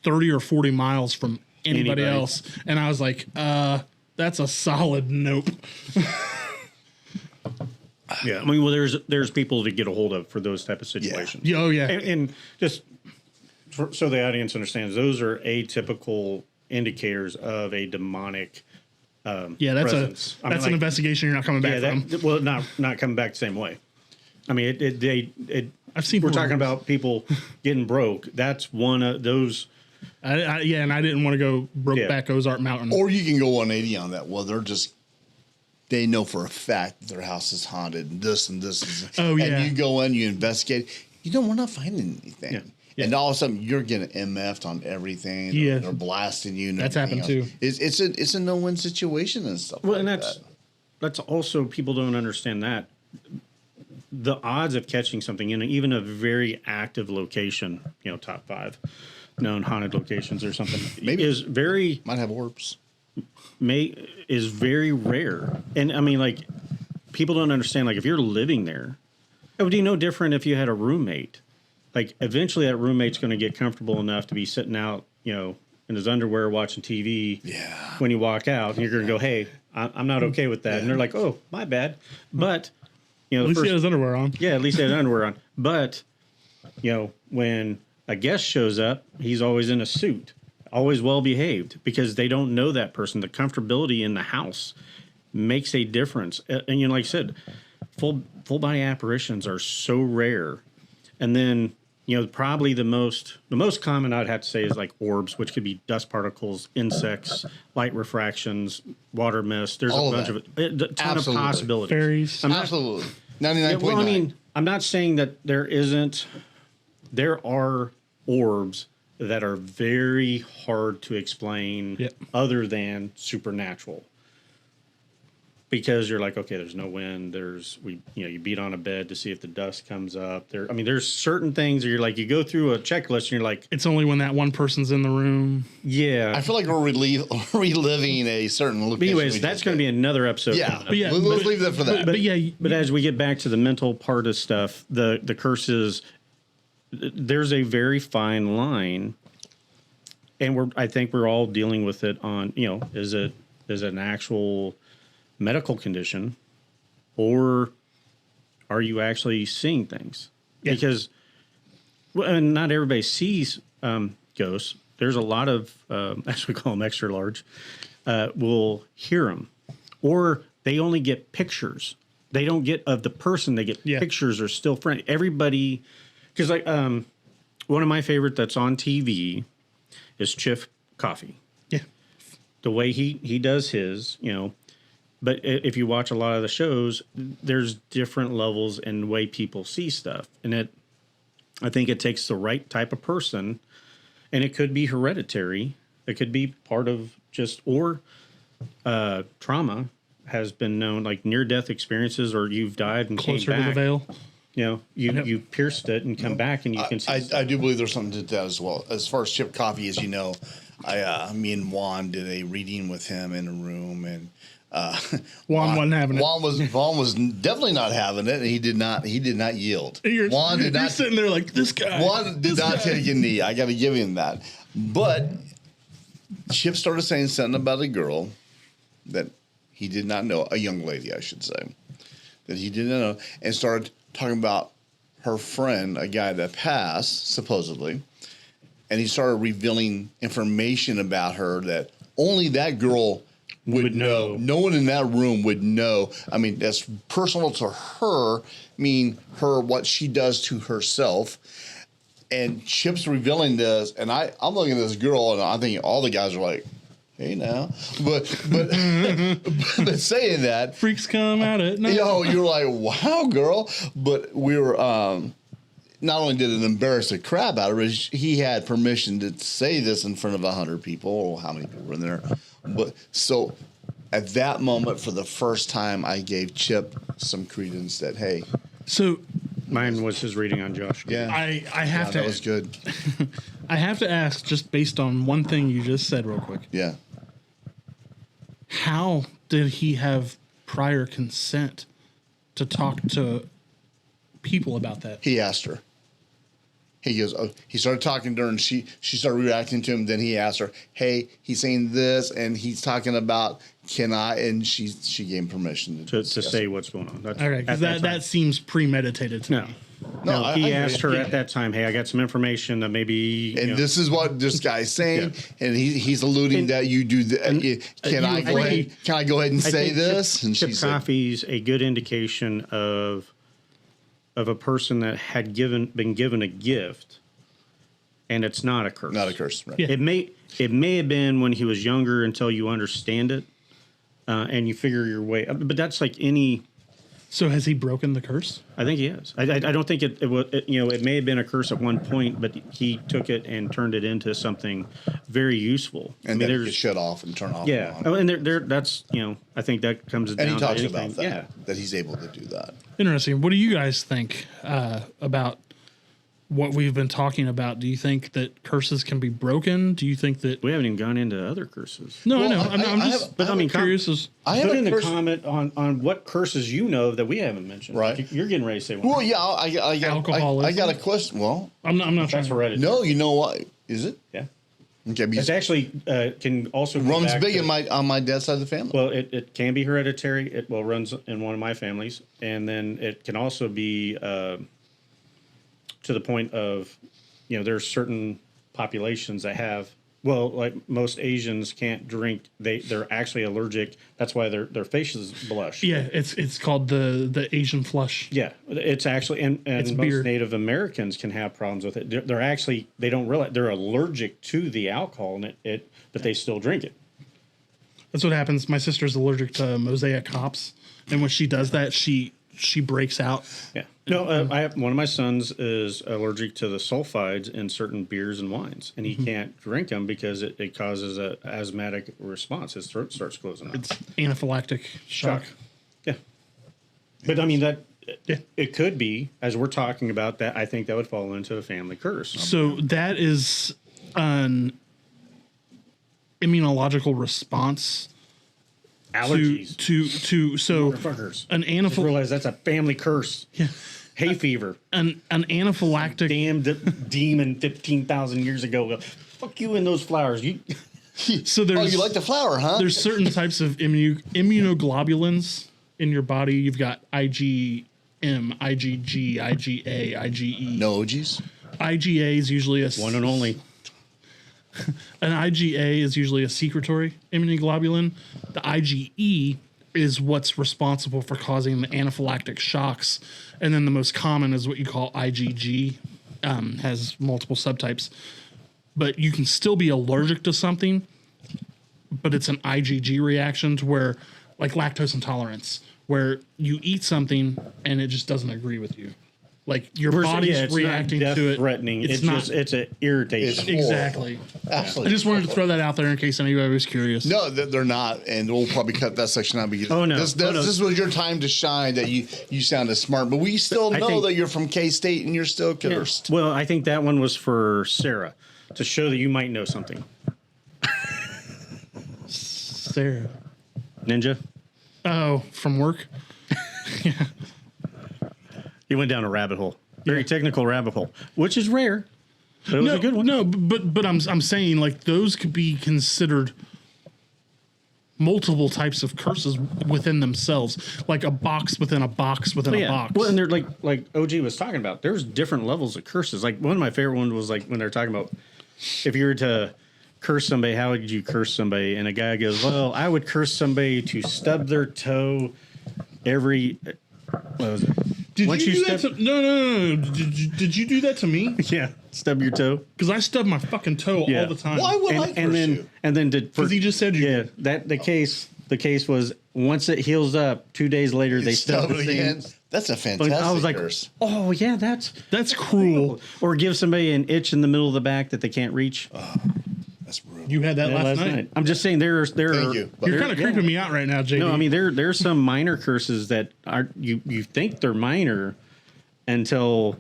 30 or 40 miles from anybody else, and I was like, that's a solid nope. Yeah, I mean, well, there's people to get a hold of for those type of situations. Yeah. Oh, yeah. And just so the audience understands, those are atypical indicators of a demonic presence. That's an investigation you're not coming back from. Well, not coming back the same way. I mean, I've seen. We're talking about people getting broke. That's one of those. And I didn't want to go back Ozark Mountain. Or you can go 180 on that. Well, they know for a fact that their house is haunted and this and this. And you go in, you investigate. We're not finding anything. Yeah. Yeah. And all of a sudden, you're getting MF'd on everything. Yeah. They're blasting you. And that's happened else. too. It's a no-win situation and stuff and that's also, people don't understand that. The odds of catching something in even a very active location, top 5 known haunted locations or something, might have orbs. Is very rare. And I mean, like, people don't understand, like, if you're living there, It would be no different if you had a roommate. Like eventually that roommate's going to get comfortable enough to be sitting out, in his underwear watching TV. Yeah. When you walk out, and you're going to go, hey, I'm not okay with that. Yeah. And they're like, oh, my bad. But, at least he had his underwear on. Yeah, at least he had underwear on. But, when a guest shows up, he's always in a suit, always well behaved, because they don't know that person. The comfortability in the house makes a difference. And like I said, full body apparitions are so rare. And then probably the most common I'd have to say is like orbs, which could be dust particles, insects, light refractions, water mist. There's a bunch of a ton of possibilities. Fairies. Absolutely. 99.9. Well, I mean, I'm not saying that there isn't. There are orbs that are very hard to explain other than supernatural. Because you're like, okay, there's no wind. You beat on a bed to see if the dust comes up. There's certain things where you're like, you go through a checklist and you're like, it's only when that one person's in the room. Yeah, I feel like we're reliving a certain location. But anyways, that's going to be another episode. Yeah, let's leave that for that. But as we get back to the mental part of stuff, the curses, there's a very fine line, and I think we're all dealing with it on. Is it an actual medical condition, or are you actually seeing things? Because and not everybody sees ghosts. There's a lot of as we call them extra large will hear them, or they only get pictures. They don't get of the person. They get pictures or still friendly. Everybody, because like one of my favorite that's on TV is Chip Coffee. Yeah, the way he does his, But if you watch a lot of the shows, there's different levels in the way people see stuff. And I think it takes the right type of person, and it could be hereditary. It could be part of or trauma has been known, like near-death experiences, or you've died and closer came back. to the veil. You pierced it and come back, and you can see. I do believe there's something to that as well. As far as Chip Coffee, as you know, me and Juan did a reading with him in a room, and Juan wasn't having it. Juan was definitely not having it, and he did not yield. Juan did not. You're sitting there like this guy. Juan did not take a knee. I got to give him that. But Chip started saying something about a girl that he did not know, a young lady, I should say, that he didn't know, and started talking about her friend, a guy that passed supposedly, and he started revealing information about her that only that girl would know. No one in that room would know. I mean, that's personal to her, what she does to herself. And Chip's revealing this, and I'm looking at this girl, and I think all the guys are like, hey now. But saying that. Freaks come at it. No. You're like, wow, girl. But we were, not only did it embarrass the crap out of her, he had permission to say this in front of 100 people, or how many people were in there. But so at that moment, for the first time, I gave Chip some credence that, hey. So mine was his reading on Josh. Yeah. I have to. That was good. I have to ask, just based on one thing you just said real quick. Yeah. How did he have prior consent to talk to people about that? He asked her. He goes, he started talking to her, and she started reacting to him. Then he asked her, hey, he's saying this, and he's talking about, can I? And she gave him permission to say what's going on. That's, okay, because that seems premeditated to me. No, he asked her at that time, hey, I got some information that maybe. And this is what this guy's saying, and he's alluding that you do that. Can I go ahead and say this? And Chip Coffee's a good indication of a person that had been given a gift, and it's not a curse. Not a curse. Right. Yeah. It may have been when he was younger until you understand it, and you figure your way. But that's like any. So has he broken the curse? I think he has. I don't think it was. It may have been a curse at one point, but he took it and turned it into something very useful. And then it shut off and turn off. Yeah, and that's I think that comes down. And he talks to about that. Yeah, that he's able to do that. Interesting. What do you guys think about what we've been talking about, do you think that curses can be broken? Do you think that we haven't even gone into other curses? No, I know. I'm just curious. I have put in the comment on what curses you know that we haven't mentioned. Right. You're getting ready to say one. Well, yeah, I got a question. Well, I'm not That's trying. hereditary. no, you know what? Is it? Yeah. Okay, It's actually can also go runs back big to, on my dad's side of the family. Well, it can be hereditary. It runs in one of my families, and then it can also be to the point of, there's certain populations that have. Well, like most Asians can't drink. They're actually allergic. That's why their faces blush. Yeah, it's called the Asian flush. Yeah, it's actually and It's most beer. Native Americans can have problems with it. They're actually they don't realize they're allergic to the alcohol in it, but they still drink it. That's what happens. My sister's allergic to mosaic hops, and when she does that, she breaks out. Yeah. No, I have one of my sons is allergic to the sulfides in certain beers and wines, and he can't drink them because it causes a asthmatic response. His throat starts closing up. It's anaphylactic shock. Yeah. But I mean that Yeah. it could be, as we're talking about that, I think that would fall into a family curse. So that is an immunological response Allergies. to so Motherfuckers. an Just realize that's a family curse. Yeah. Hay fever. an anaphylactic Damn demon 15,000 years ago. Fuck you and those flowers. so there's you like the flower, huh? there's certain types of immunoglobulins in your body. You've got IgM, IgG, IgA, IgE. No OGs. IgA is usually a One and only. An IgA is usually a secretory immunoglobulin. The IgE is what's responsible for causing the anaphylactic shocks. And then the most common is what you call IgG, has multiple subtypes. But you can still be allergic to something, but it's an IgG reaction to where, like lactose intolerance, where you eat something and it just doesn't agree with you. Like your body's it's reacting not to it. threatening. It's not just it's an irritation. exactly. Absolutely. I just wanted to throw that out there in case anybody was curious. No, they're not, and we'll probably cut that section out because Oh, no. this was your time to shine. That you sounded smart, but we still I know think- that you're from K-State and you're still cursed. Well, I think that one was for Sarah to show that you might know something. Sarah. Ninja, Oh, from work? you went down a rabbit hole. Very technical rabbit hole, which is rare. But it was a good one. No, but I'm saying like those could be considered multiple types of curses within themselves, like a box within a box within a box. Well, and they're like OG was talking about. There's different levels of curses. Like one of my favorite ones was like when they're talking about if you were to curse somebody, how would you curse somebody? And a guy goes, "Well, I would curse somebody to stub their toe every." What was it? Did Once you do step- that to, no. Did you do that to me? Yeah, stub your toe. Because I stub my fucking toe Yeah. all the time. Why would I And curse then you? and then did Because he just said you. yeah that the case was once it heals up 2 days later they stub Stub the it same. again. That's a Like, fantastic I was like, curse. oh yeah, that's cruel. or give somebody an itch in the middle of the back that they can't reach. That's brutal. You had that Yeah, last night. I'm just saying there Thank are you. You're kind of creeping me out right now, JD. no, I mean there's some minor curses that are you think they're minor until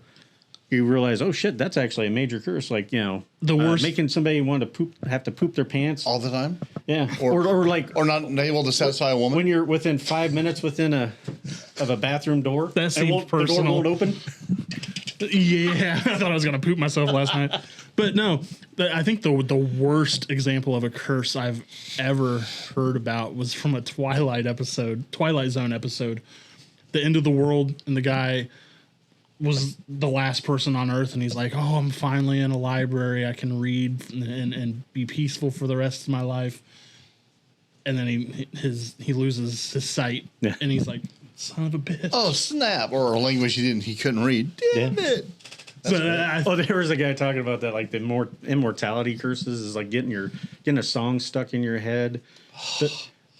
you realize, oh shit, that's actually a major curse. Like, The worst- making somebody want to have to poop their pants. All the time, Yeah. Or like or not able to satisfy a woman. when you're within 5 minutes of a bathroom door, That seems the door personal. won't open. Yeah, I thought I was gonna poop myself last night, but no. I think the worst example of a curse I've ever heard about was from a Twilight Zone episode. The end of the world, and the guy was the last person on Earth, and he's like, "Oh, I'm finally in a library. I can read and be peaceful for the rest of my life." And then he loses his sight, Yeah. and he's like, "Son of a bitch." Oh snap! Or a language he couldn't read. Damn Yeah. it! So I Oh, there was a guy talking about that, like the more immortality curses is like getting a song stuck in your head,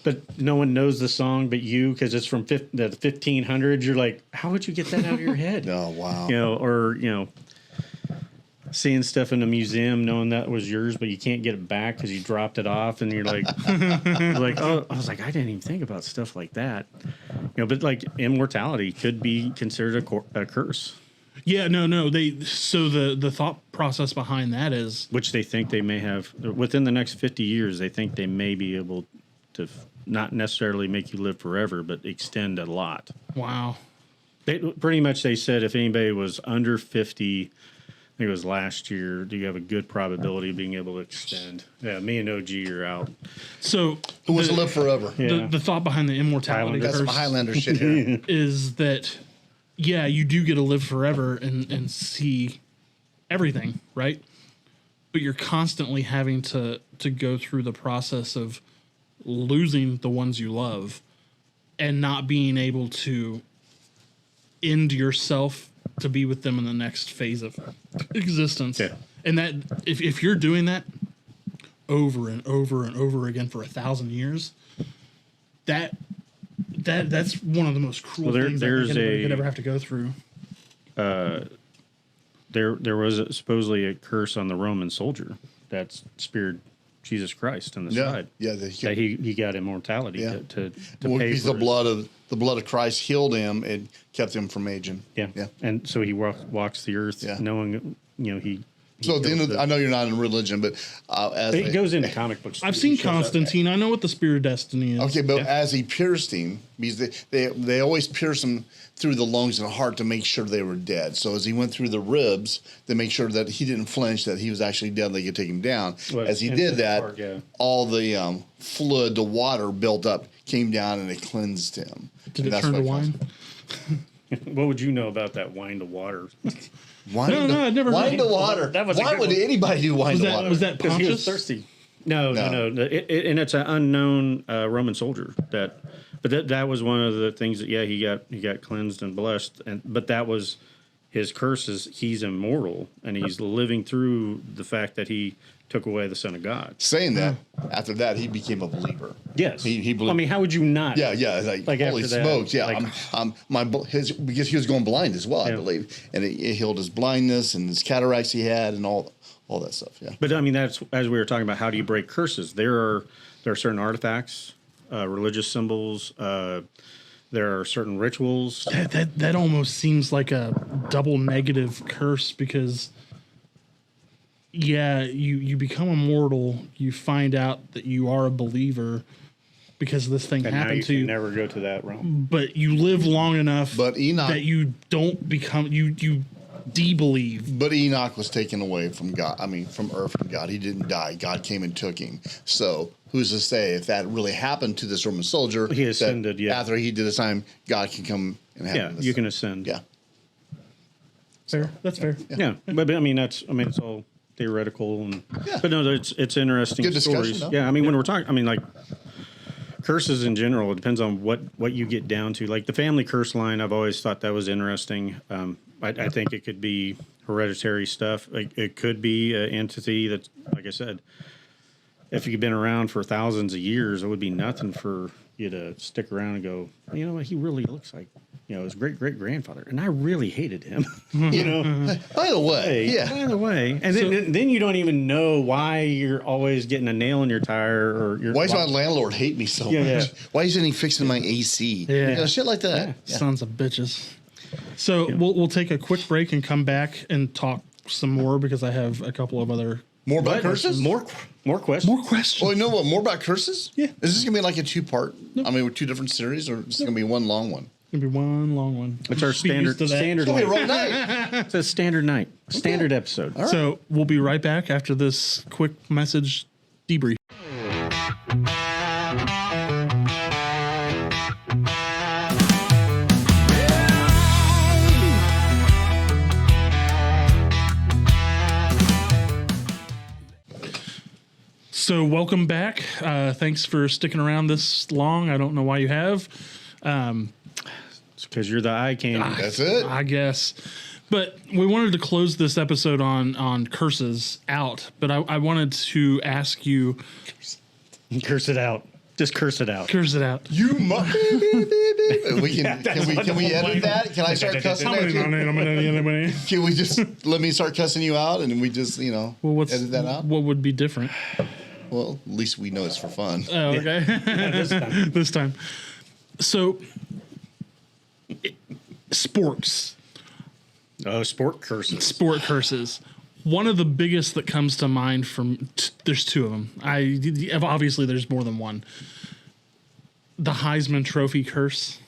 but no one knows the song but you because it's from the 1500s. You're like, how would you get that out of your head? Oh wow! Or seeing stuff in a museum, knowing that was yours, but you can't get it back because you dropped it off, and you're like, oh, I was like, I didn't even think about stuff like that. But like immortality could be considered a curse. Yeah, no. So the thought process behind that is, which they think they may have within the next 50 years. They think they may be able to not necessarily make you live forever, but extend a lot. wow. They said if anybody was under 50, I think it was last year, do you have a good probability of being able to extend? Yeah, me and OG are out. So Who wants to live forever? Yeah. The thought behind the immortality That's some curse Highlander shit here. is that, yeah, you do get to live forever and see everything, right? But you're constantly having to go through the process of losing the ones you love and not being able to end yourself to be with them in the next phase of existence. Yeah. And that if you're doing that over and over and over again for 1,000 years, that's one of the most cruel things I think anybody could ever have to go through. There was supposedly a curse on the Roman soldier that speared Jesus Christ in the side. Yeah, that he got immortality to well, pay because for the blood of Christ healed him and kept him from aging. Yeah. And so he walks the earth knowing, he so at the end of I know you're not in religion, but it goes into comic books. I've seen Constantine. I know what the Spear of Destiny is. Okay, but as he pierced him, because they always pierce him through the lungs and heart to make sure they were dead. So as he went through the ribs, to make sure that he didn't flinch, that he was actually dead, they could take him down. Well, as he did that, all the fluid, the water built up, came down and it cleansed him. Did it turn to wine? What would you know about that wine to water? Wine I'd never wine heard to water. Why would anybody do wine to water? Was that Because he was Pontius? thirsty. No. And it's an unknown Roman soldier but that was one of the things that he got cleansed and blessed, but that was his curse. Is he's immortal and he's living through the fact that he took away the Son of God. Saying that, after that he became a believer. Yes, he believed. I mean, how would you not? Yeah, like holy smokes, yeah. Because he was going blind as well, I believe, and it healed his blindness and his cataracts he had and all that stuff. Yeah, but I mean, that's as we were talking about. How do you break curses? There are certain artifacts, religious symbols. There are certain rituals. That almost seems like a double negative curse because, yeah, you become immortal. You find out that you are a believer because this thing happened to you. Can never go to that realm. But you live long enough but Enoch, that you don't become you de-believe. But Enoch was taken away from God. I mean, from earth from God. He didn't die. God came and took him. So who's to say if that really happened to this Roman soldier? He ascended. Yeah. After he did his time, God can come and have him. Yeah, you can ascend. Yeah. Fair. That's fair. Yeah, but I mean it's all theoretical but no, it's interesting Good stories. though. Yeah, I mean when we're talking, I mean like curses in general, it depends on what you get down to. Like the family curse line, I've always thought that was interesting. I think it could be hereditary stuff. It could be an entity that's, like I said, if you've been around for thousands of years, it would be nothing for you to stick around and go, well, you know what, he really looks like, his great-great-grandfather, and I really hated him. By the way, and then you don't even know why you're always getting a nail in your tire, or why does my landlord hate me so much? Why isn't he fixing my AC? Yeah. Shit like that. Yeah. Sons of bitches. So we'll take a quick break and come back and talk some more because I have a couple of other more about curses. More questions. More questions. Oh, you know what? More about curses? Yeah. Is this gonna be like a 2-part? Nope. I mean, with 2 different series, or is this gonna be one long one? It's gonna be one long one. It's our standard It's gonna be a roll night. It's a standard night, standard episode. Right. So we'll be right back after this quick message debrief. So welcome back. Thanks for sticking around this long. I don't know why you have. It's because you're the eye candy. That's it. I guess. But we wanted to close this episode on curses out. But I wanted to ask you. Curse it out. Just curse it out. Curse it out. You must. Can we edit that? Can I start cussing at you? Can we just let me start cussing you out and we just edit that out? What would be different? Well, at least we know it's for fun. Oh, okay. This time. So, sports. Oh, sport curses. Sport curses. One of the biggest that comes to mind from there's two of them. Obviously there's more than one. The Heisman Trophy curse.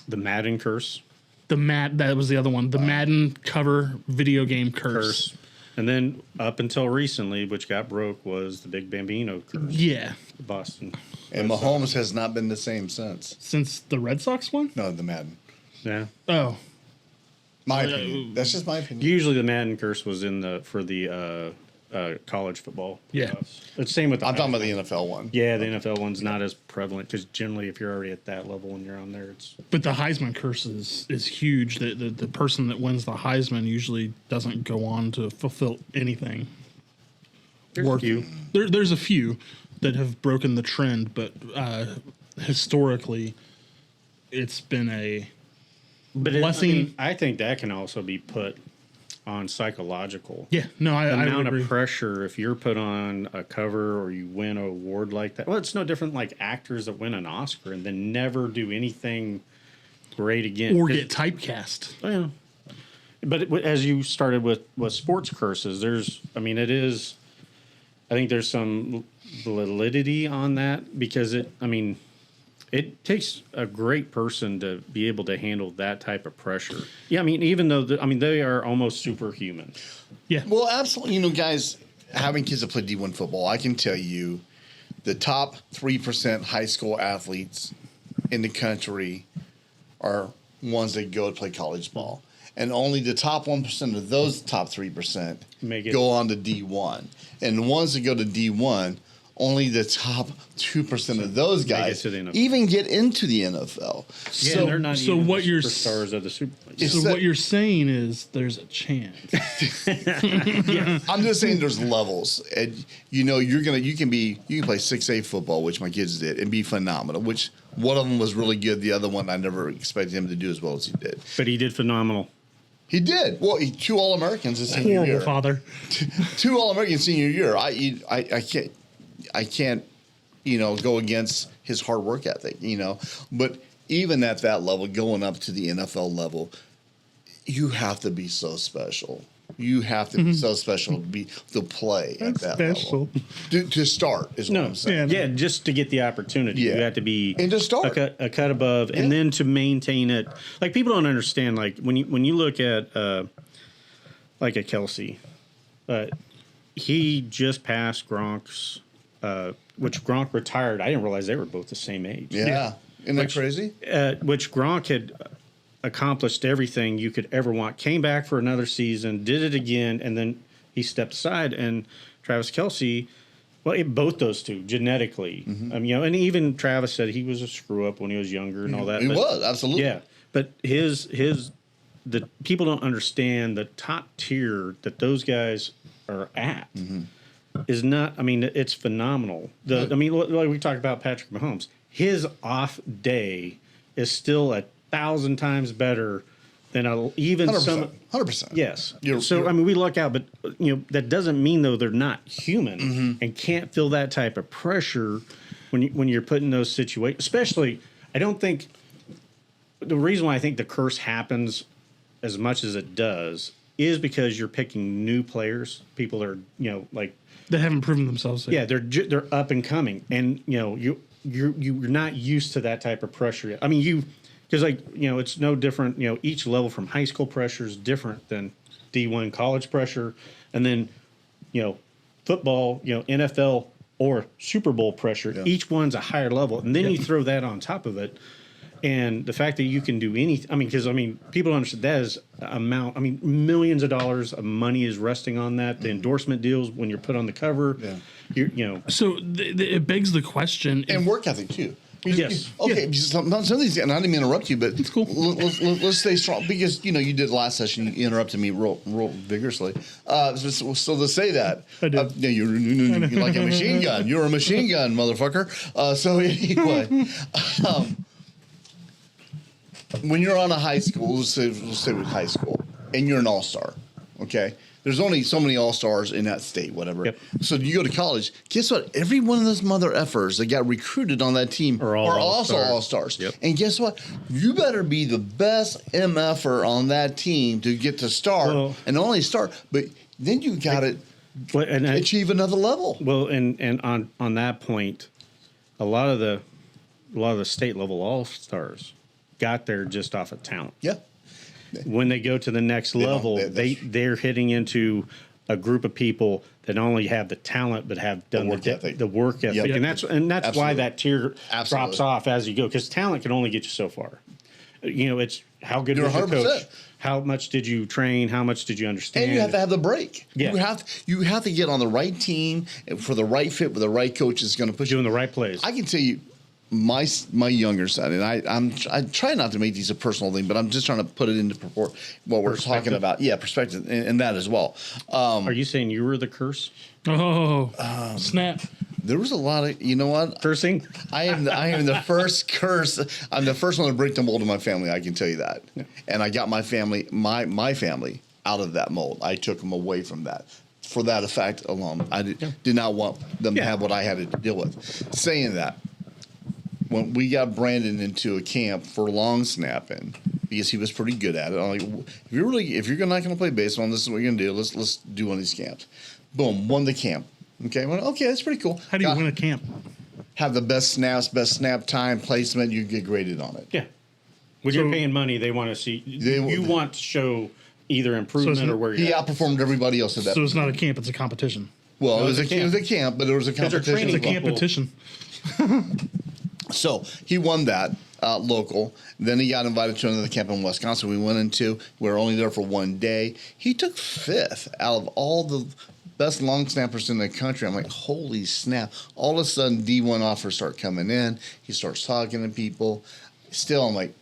The Madden curse. That was the other one. The Madden cover video game curse. And then up until recently, which got broke, was the Big Bambino curse. Yeah. Boston. And Mahomes has not been the same since. Since the Red Sox one? No, the Madden. Yeah. Oh. My opinion. That's just my opinion. Usually the Madden curse was for the college football. Yeah. It's same with the I'm talking about the NFL one. Yeah, the NFL one's not as prevalent because generally if you're already at that level and you're on there, it's... But the Heisman curse is huge. The person that wins the Heisman usually doesn't go on to fulfill anything. There's a few. There's a few that have broken the trend, but historically it's been a blessing. I think that can also be put on psychological. Yeah, no, I amount agree. of pressure if you're put on a cover or you win an award like that. Well, it's no different like actors that win an Oscar and then never do anything great again or get typecast. Oh, yeah. But as you started with sports curses, I think there's some validity on that because it takes a great person to be able to handle that type of pressure. Yeah, even though they are almost superhuman. Yeah. Well, absolutely. Guys, having kids that play D1 football, I can tell you the top 3% high school athletes in the country are ones that go to play college ball. And only the top 1% of those top 3% go on to D1. And the ones that go to D1, only the top 2% of those guys even get into the NFL. Yeah, so they're not even what you're stars of the Super. So what you're saying is there's a chance. Yeah. I'm just saying there's levels, and you can play 6A football, which my kids did, and be phenomenal. Which one of them was really good. The other one I never expected him to do as well as he did. But he did phenomenal. He did. Well, 2 All-Americans his senior year. Horrible father. 2 All-Americans senior year. I can't, go against his hard work ethic, But even at that level, going up to the NFL level, you have to be so special. You have to be so special to play at that level. To start is what I'm saying. Yeah, just to get the opportunity. Yeah. You have to be and to start a cut above, and then to maintain it. Like people don't understand. Like when you look at like a Kelsey, he just passed Gronk's. Which Gronk retired. I didn't realize they were both the same age. Yeah. Isn't that crazy? Which Gronk had accomplished everything you could ever want, came back for another season, did it again, and then he stepped aside. And Travis Kelce, both those two genetically, and even Travis said he was a screw up when he was younger and all that. He was, absolutely. Yeah, but the people don't understand the top tier that those guys are at. Is not. It's phenomenal. Like we talked about Patrick Mahomes, his off day is still 1,000 times better than even 100%, some 100%. Yes. We luck out, but that doesn't mean though they're not human and can't feel that type of pressure when you're put in those situations. Especially, I don't think the reason why I think the curse happens as much as it does is because you're picking new players, people that are they haven't proven themselves yet. Yeah, they're up and coming, and you're not used to that type of pressure yet. Because it's no different. Each level from high school pressure is different than D1 college pressure, and then football, NFL or Super Bowl pressure. Yeah. Each one's a higher level, and then you throw that on top of it. And the fact that you can do anything, because people don't understand that is amount. Millions of dollars of money is resting on that. The endorsement deals when you're put on the cover, So it begs the question, and work ethic too. Yes. Okay. Some of these, and I didn't mean to interrupt you, but it's cool. Let's stay strong because you did last session. You interrupted me real vigorously. So to say that, I did. You're like a machine gun. You're a machine gun, motherfucker. So anyway. When you're on a high school, let's say with high school, and you're an all-star, okay? there's only so many all-stars in that state, whatever. Yep. So you go to college, guess what? Every one of those mother effers that got recruited on that team are also all-stars. Yep. And guess what? You better be the best MFer on that team to get to start, and not only start, but then you got to achieve another level. Well, and on that point, a lot of the state level all-stars got there just off of talent. Yeah. When they go to the next level, they're hitting into a group of people that not only have the talent but have done the work ethic, Yep. and that's Absolutely. why that tier Absolutely. drops off as you go, because talent can only get you so far. You know, it's how good You're was your 100%. coach, how much did you train, how much did you understand, And you have to have the break. Yeah. You have to get on the right team for the right fit with the right coach that's going to push you doing the right plays. I can tell you, my younger son, and I try not to make these a personal thing, but I'm just trying to put it into what we're talking about. Yeah, perspective, and that as well. Are you saying you were the curse? Oh, snap! There was a lot of, you know what, Cursing. I am the first curse. I'm the first one to break the mold of my family. I can tell you that. Yeah. And I got my family out of that mold. I took them away from that. For that effect alone, I did not want them to have what I had to deal with. Saying that, when we got Brandon into a camp for long snapping, because he was pretty good at it, I'm like, if you're not going to play baseball, this is what you're going to do. Let's do one of these camps. Boom, won the camp. Okay, I went, okay, that's pretty cool. How do you win a camp? Have the best snaps, best snap time, placement. You get graded on it. Yeah. When you're paying money, they want to see. You want to show either improvement or where you're. He outperformed everybody else at that. So it's not a camp; it's a competition. Well, it was a camp, but it was a competition. It's a competition. So he won that local. Then he got invited to another camp in Wisconsin. We went into. We were only there for one day. He took 5th out of all the best long snappers in the country. I'm like, holy snap! All of a sudden, D1 offers start coming in. He starts talking to people. Still, I'm like,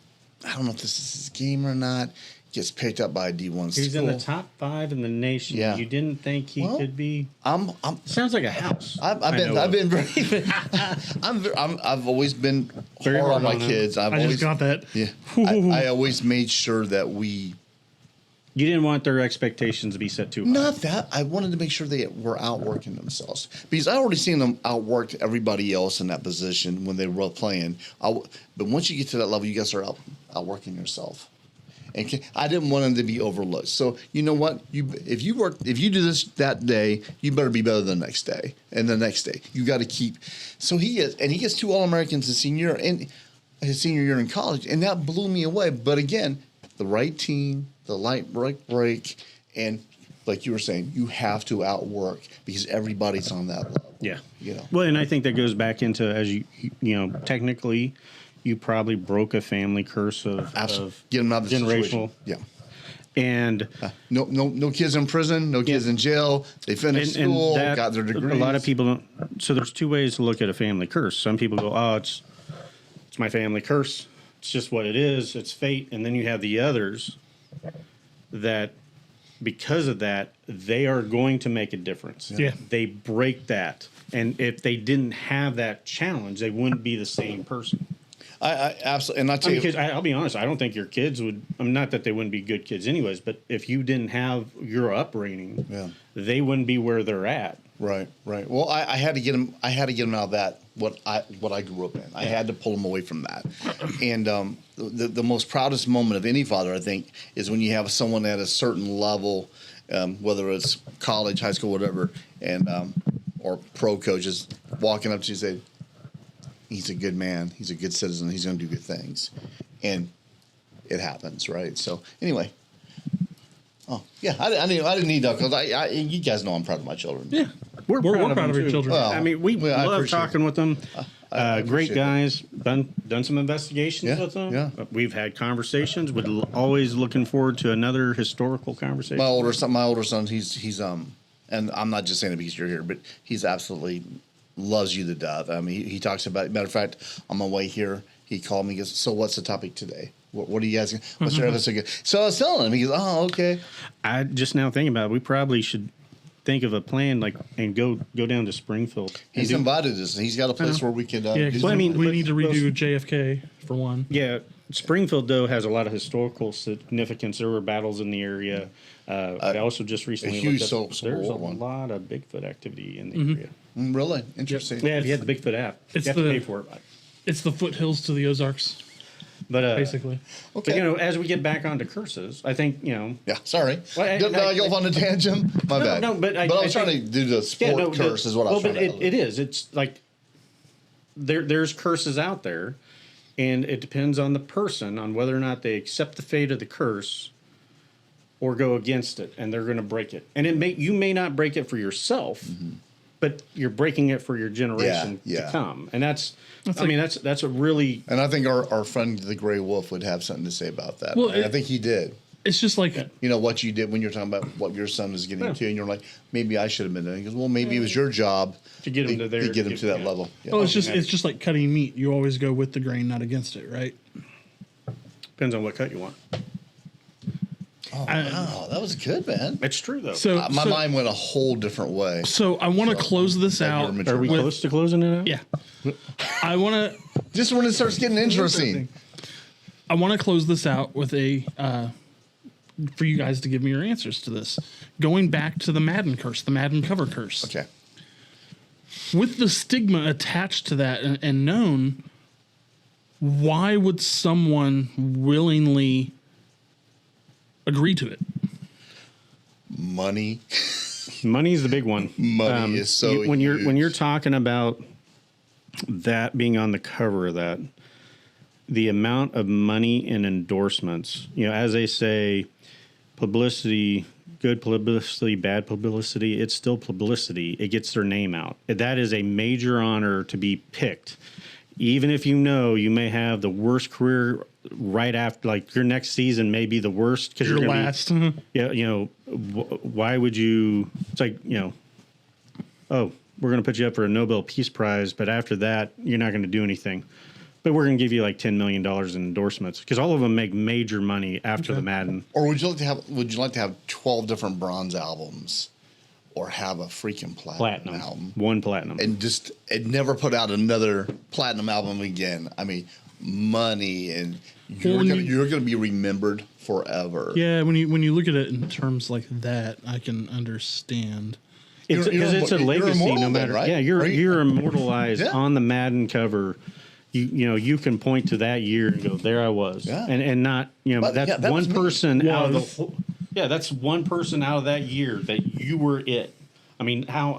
I don't know if this is his game or not. Gets picked up by a D1 school. He's in the top 5 in the nation. Yeah. You didn't think he could be. Sounds like a house. I've been very. I've always been very hard hard on my kids. I just got that. Yeah. I always made sure that we. You didn't want their expectations to be set too high. Not that. I wanted to make sure they were outworking themselves, because I already seen them outwork everybody else in that position when they were playing. But once you get to that level, you got to start outworking yourself. And I didn't want them to be overlooked. So you know what? If you do this that day, you better be better the next day and the next day. You got to keep. So he gets 2 All-Americans his senior year in college, and that blew me away. But again, the right team, the light break, and like you were saying, you have to outwork because everybody's on that level. Yeah. You know. Well, and I think that goes back into, as you technically, you probably broke a family curse of get them out of the generational. Situation. Yeah. And no kids in prison, no kids in jail. They finished school, got their degrees. A lot of people don't. So there's 2 ways to look at a family curse. Some people go, "Oh, it's my family curse. It's just what it is. It's fate." And then you have the others that, because of that, they are going to make a difference. Yeah. They break that, and if they didn't have that challenge, they wouldn't be the same person. I absolutely, and I tell you, because I'll be honest, I don't think your kids would. Not that they wouldn't be good kids, anyways. But if you didn't have your upbringing, they wouldn't be where they're at. Right. Well, I had to get them. I had to get them out of that what I grew up in. I had to pull them away from that. And the most proudest moment of any father, I think, is when you have someone at a certain level, whether it's college, high school, whatever, and or pro coaches walking up to you and say, he's a good man. He's a good citizen. He's going to do good things. And it happens, right? So anyway. Oh, yeah. I didn't need that because you guys know I'm proud of my children. Yeah. We're proud of your children. Well, I mean, we love talking with them. Great guys. Done some investigations with them. Yeah. We've had conversations. We're always looking forward to another historical conversation. My older son, he's and I'm not just saying it because you're here, but he's absolutely loves you to death. I mean, he talks about. Matter of fact, on my way here, he called me. He goes, "So what's the topic today? What are you guys? What's your episode?" So I was telling him. He goes, "Oh, okay." I just now thinking about it. We probably should think of a plan and go down to Springfield. He's invited us. He's got a place where we can. we need to redo JFK for one. Yeah, Springfield, though, has a lot of historical significance. There were battles in the area. I also just recently looked up, there's a lot of Bigfoot activity in the area. Really? Interesting. Yeah, if you had the Bigfoot app, you have to pay for it. It's the foothills to the Ozarks. But basically, okay. But you know, as we get back onto curses, I think Yeah, sorry. Did I go off on a tangent? My bad. No, but I was trying to do the sport curse. Is what I was trying to do. It is. It's like there's curses out there, and it depends on the person on whether or not they accept the fate of the curse or go against it, and they're going to break it. And you may not break it for yourself, but you're breaking it for your generation to come, and that's a really. And I think our friend the Gray Wolf would have something to say about that. Well, I think he did. It's just like what you did when you're talking about what your son is getting to, and you're like, maybe I should have been doing. He goes, well, maybe it was your job to get him to that level. Yeah. Oh, it's just like cutting meat. You always go with the grain, not against it, right? Depends on what cut you want. Oh, wow. That was good, man. It's true, though. So my mind went a whole different way. So I want to close this out. Are we close to closing it out? Yeah. I want to... Just when it starts getting interesting. I want to close this out with for you guys to give me your answers to this. Going back to the Madden curse, the Madden cover curse. Okay. With the stigma attached to that and known, why would someone willingly agree to it? Money. Money's the big one. Money is so when you're talking about that being on the cover of that, the amount of money and endorsements, as they say, publicity, good publicity, bad publicity, it's still publicity. It gets their name out. That is a major honor to be picked. Even if you may have the worst career right after, like your next season may be the worst because you're last. Why would you? It's like oh, we're going to put you up for a Nobel Peace Prize, but after that, you're not going to do anything. But we're going to give you like $10 million in endorsements because all of them make major money after the Madden. Or would you like to have 12 different bronze albums? Or have a freaking platinum album. One platinum. And never put out another platinum album again. I mean, money, and you're gonna be remembered forever. Yeah, when you look at it in terms like that, I can understand. Because it's a legacy, no matter. Right? Yeah, you're immortalized on the Madden cover. You can point to that year and go, there I was, and not that's one person out of the whole. Yeah, that's one person out of that year that you were it. I mean, how?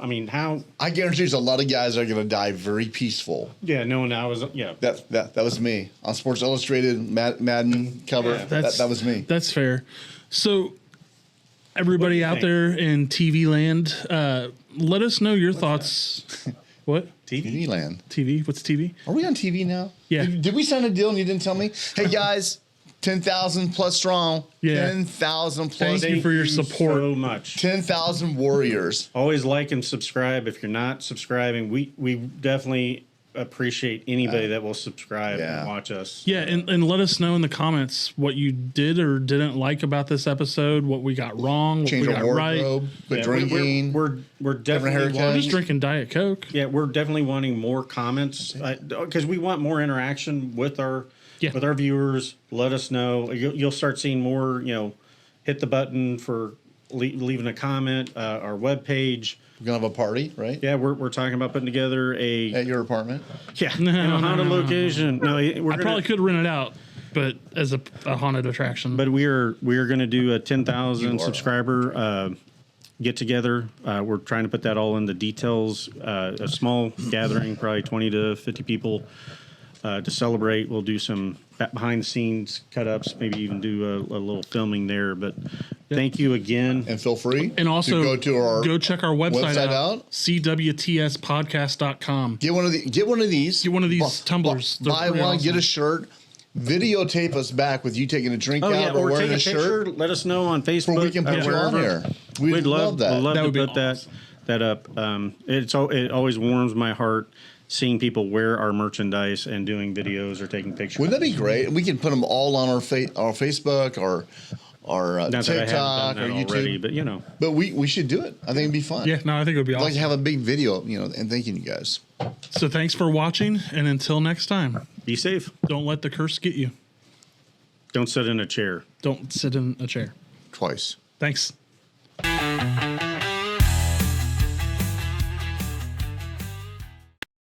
I guarantee there's a lot of guys that are going to die very peaceful. Yeah, no, I was. Yeah, that was me on Sports Illustrated Madden cover. Yeah, that was me. That's fair. So, everybody out there in TV land, let us know your thoughts. What? TV land. TV? What's TV? Are we on TV now? Yeah. Did we sign a deal and you didn't tell me? Hey guys. 10,000 plus strong. Yeah. 10,000 plus. Thank you for your support. So much. 10,000 warriors. Always like and subscribe. If you're not subscribing, we definitely appreciate anybody that will subscribe and watch us. Yeah, and let us know in the comments what you did or didn't like about this episode, what we got wrong, what Change we got wardrobe, right. Quit drinking. We're definitely just drinking Diet Coke. Yeah, we're definitely wanting more comments because we want more interaction with our viewers. Let us know. You'll start seeing more. Hit the button for leaving a comment. Our webpage. We're gonna have a party, right? Yeah, we're talking about putting together at your apartment. Yeah, in a haunted location. No, I probably could rent it out, but as a haunted attraction. But we are going to do a 10,000 subscriber get together. We're trying to put that all in the details. A small gathering, probably 20 to 50 people. To celebrate, we'll do some behind the scenes cut ups, maybe even do a little filming there. But thank you again. And feel free. And also go check our website out. CWTSpodcast.com. Get one of these. Get one of these tumblers. Buy one, awesome. Get a shirt. Videotape us back with you taking a drink out or wearing a shirt. Let us know on Facebook. We can put you on here. We'd love that. We'd love to put that up. It always warms my heart seeing people wear our merchandise and doing videos or taking pictures. Wouldn't that be great? We can put them all on our Facebook or TikTok or YouTube. Already, but we should do it. I think it'd be fun. Yeah, no, I think it would be awesome. I'd like to have a big video, and thanking you guys. So thanks for watching, and until next time, be safe. Don't let the curse get you. Don't sit in a chair. Don't sit in a chair. Twice. Thanks.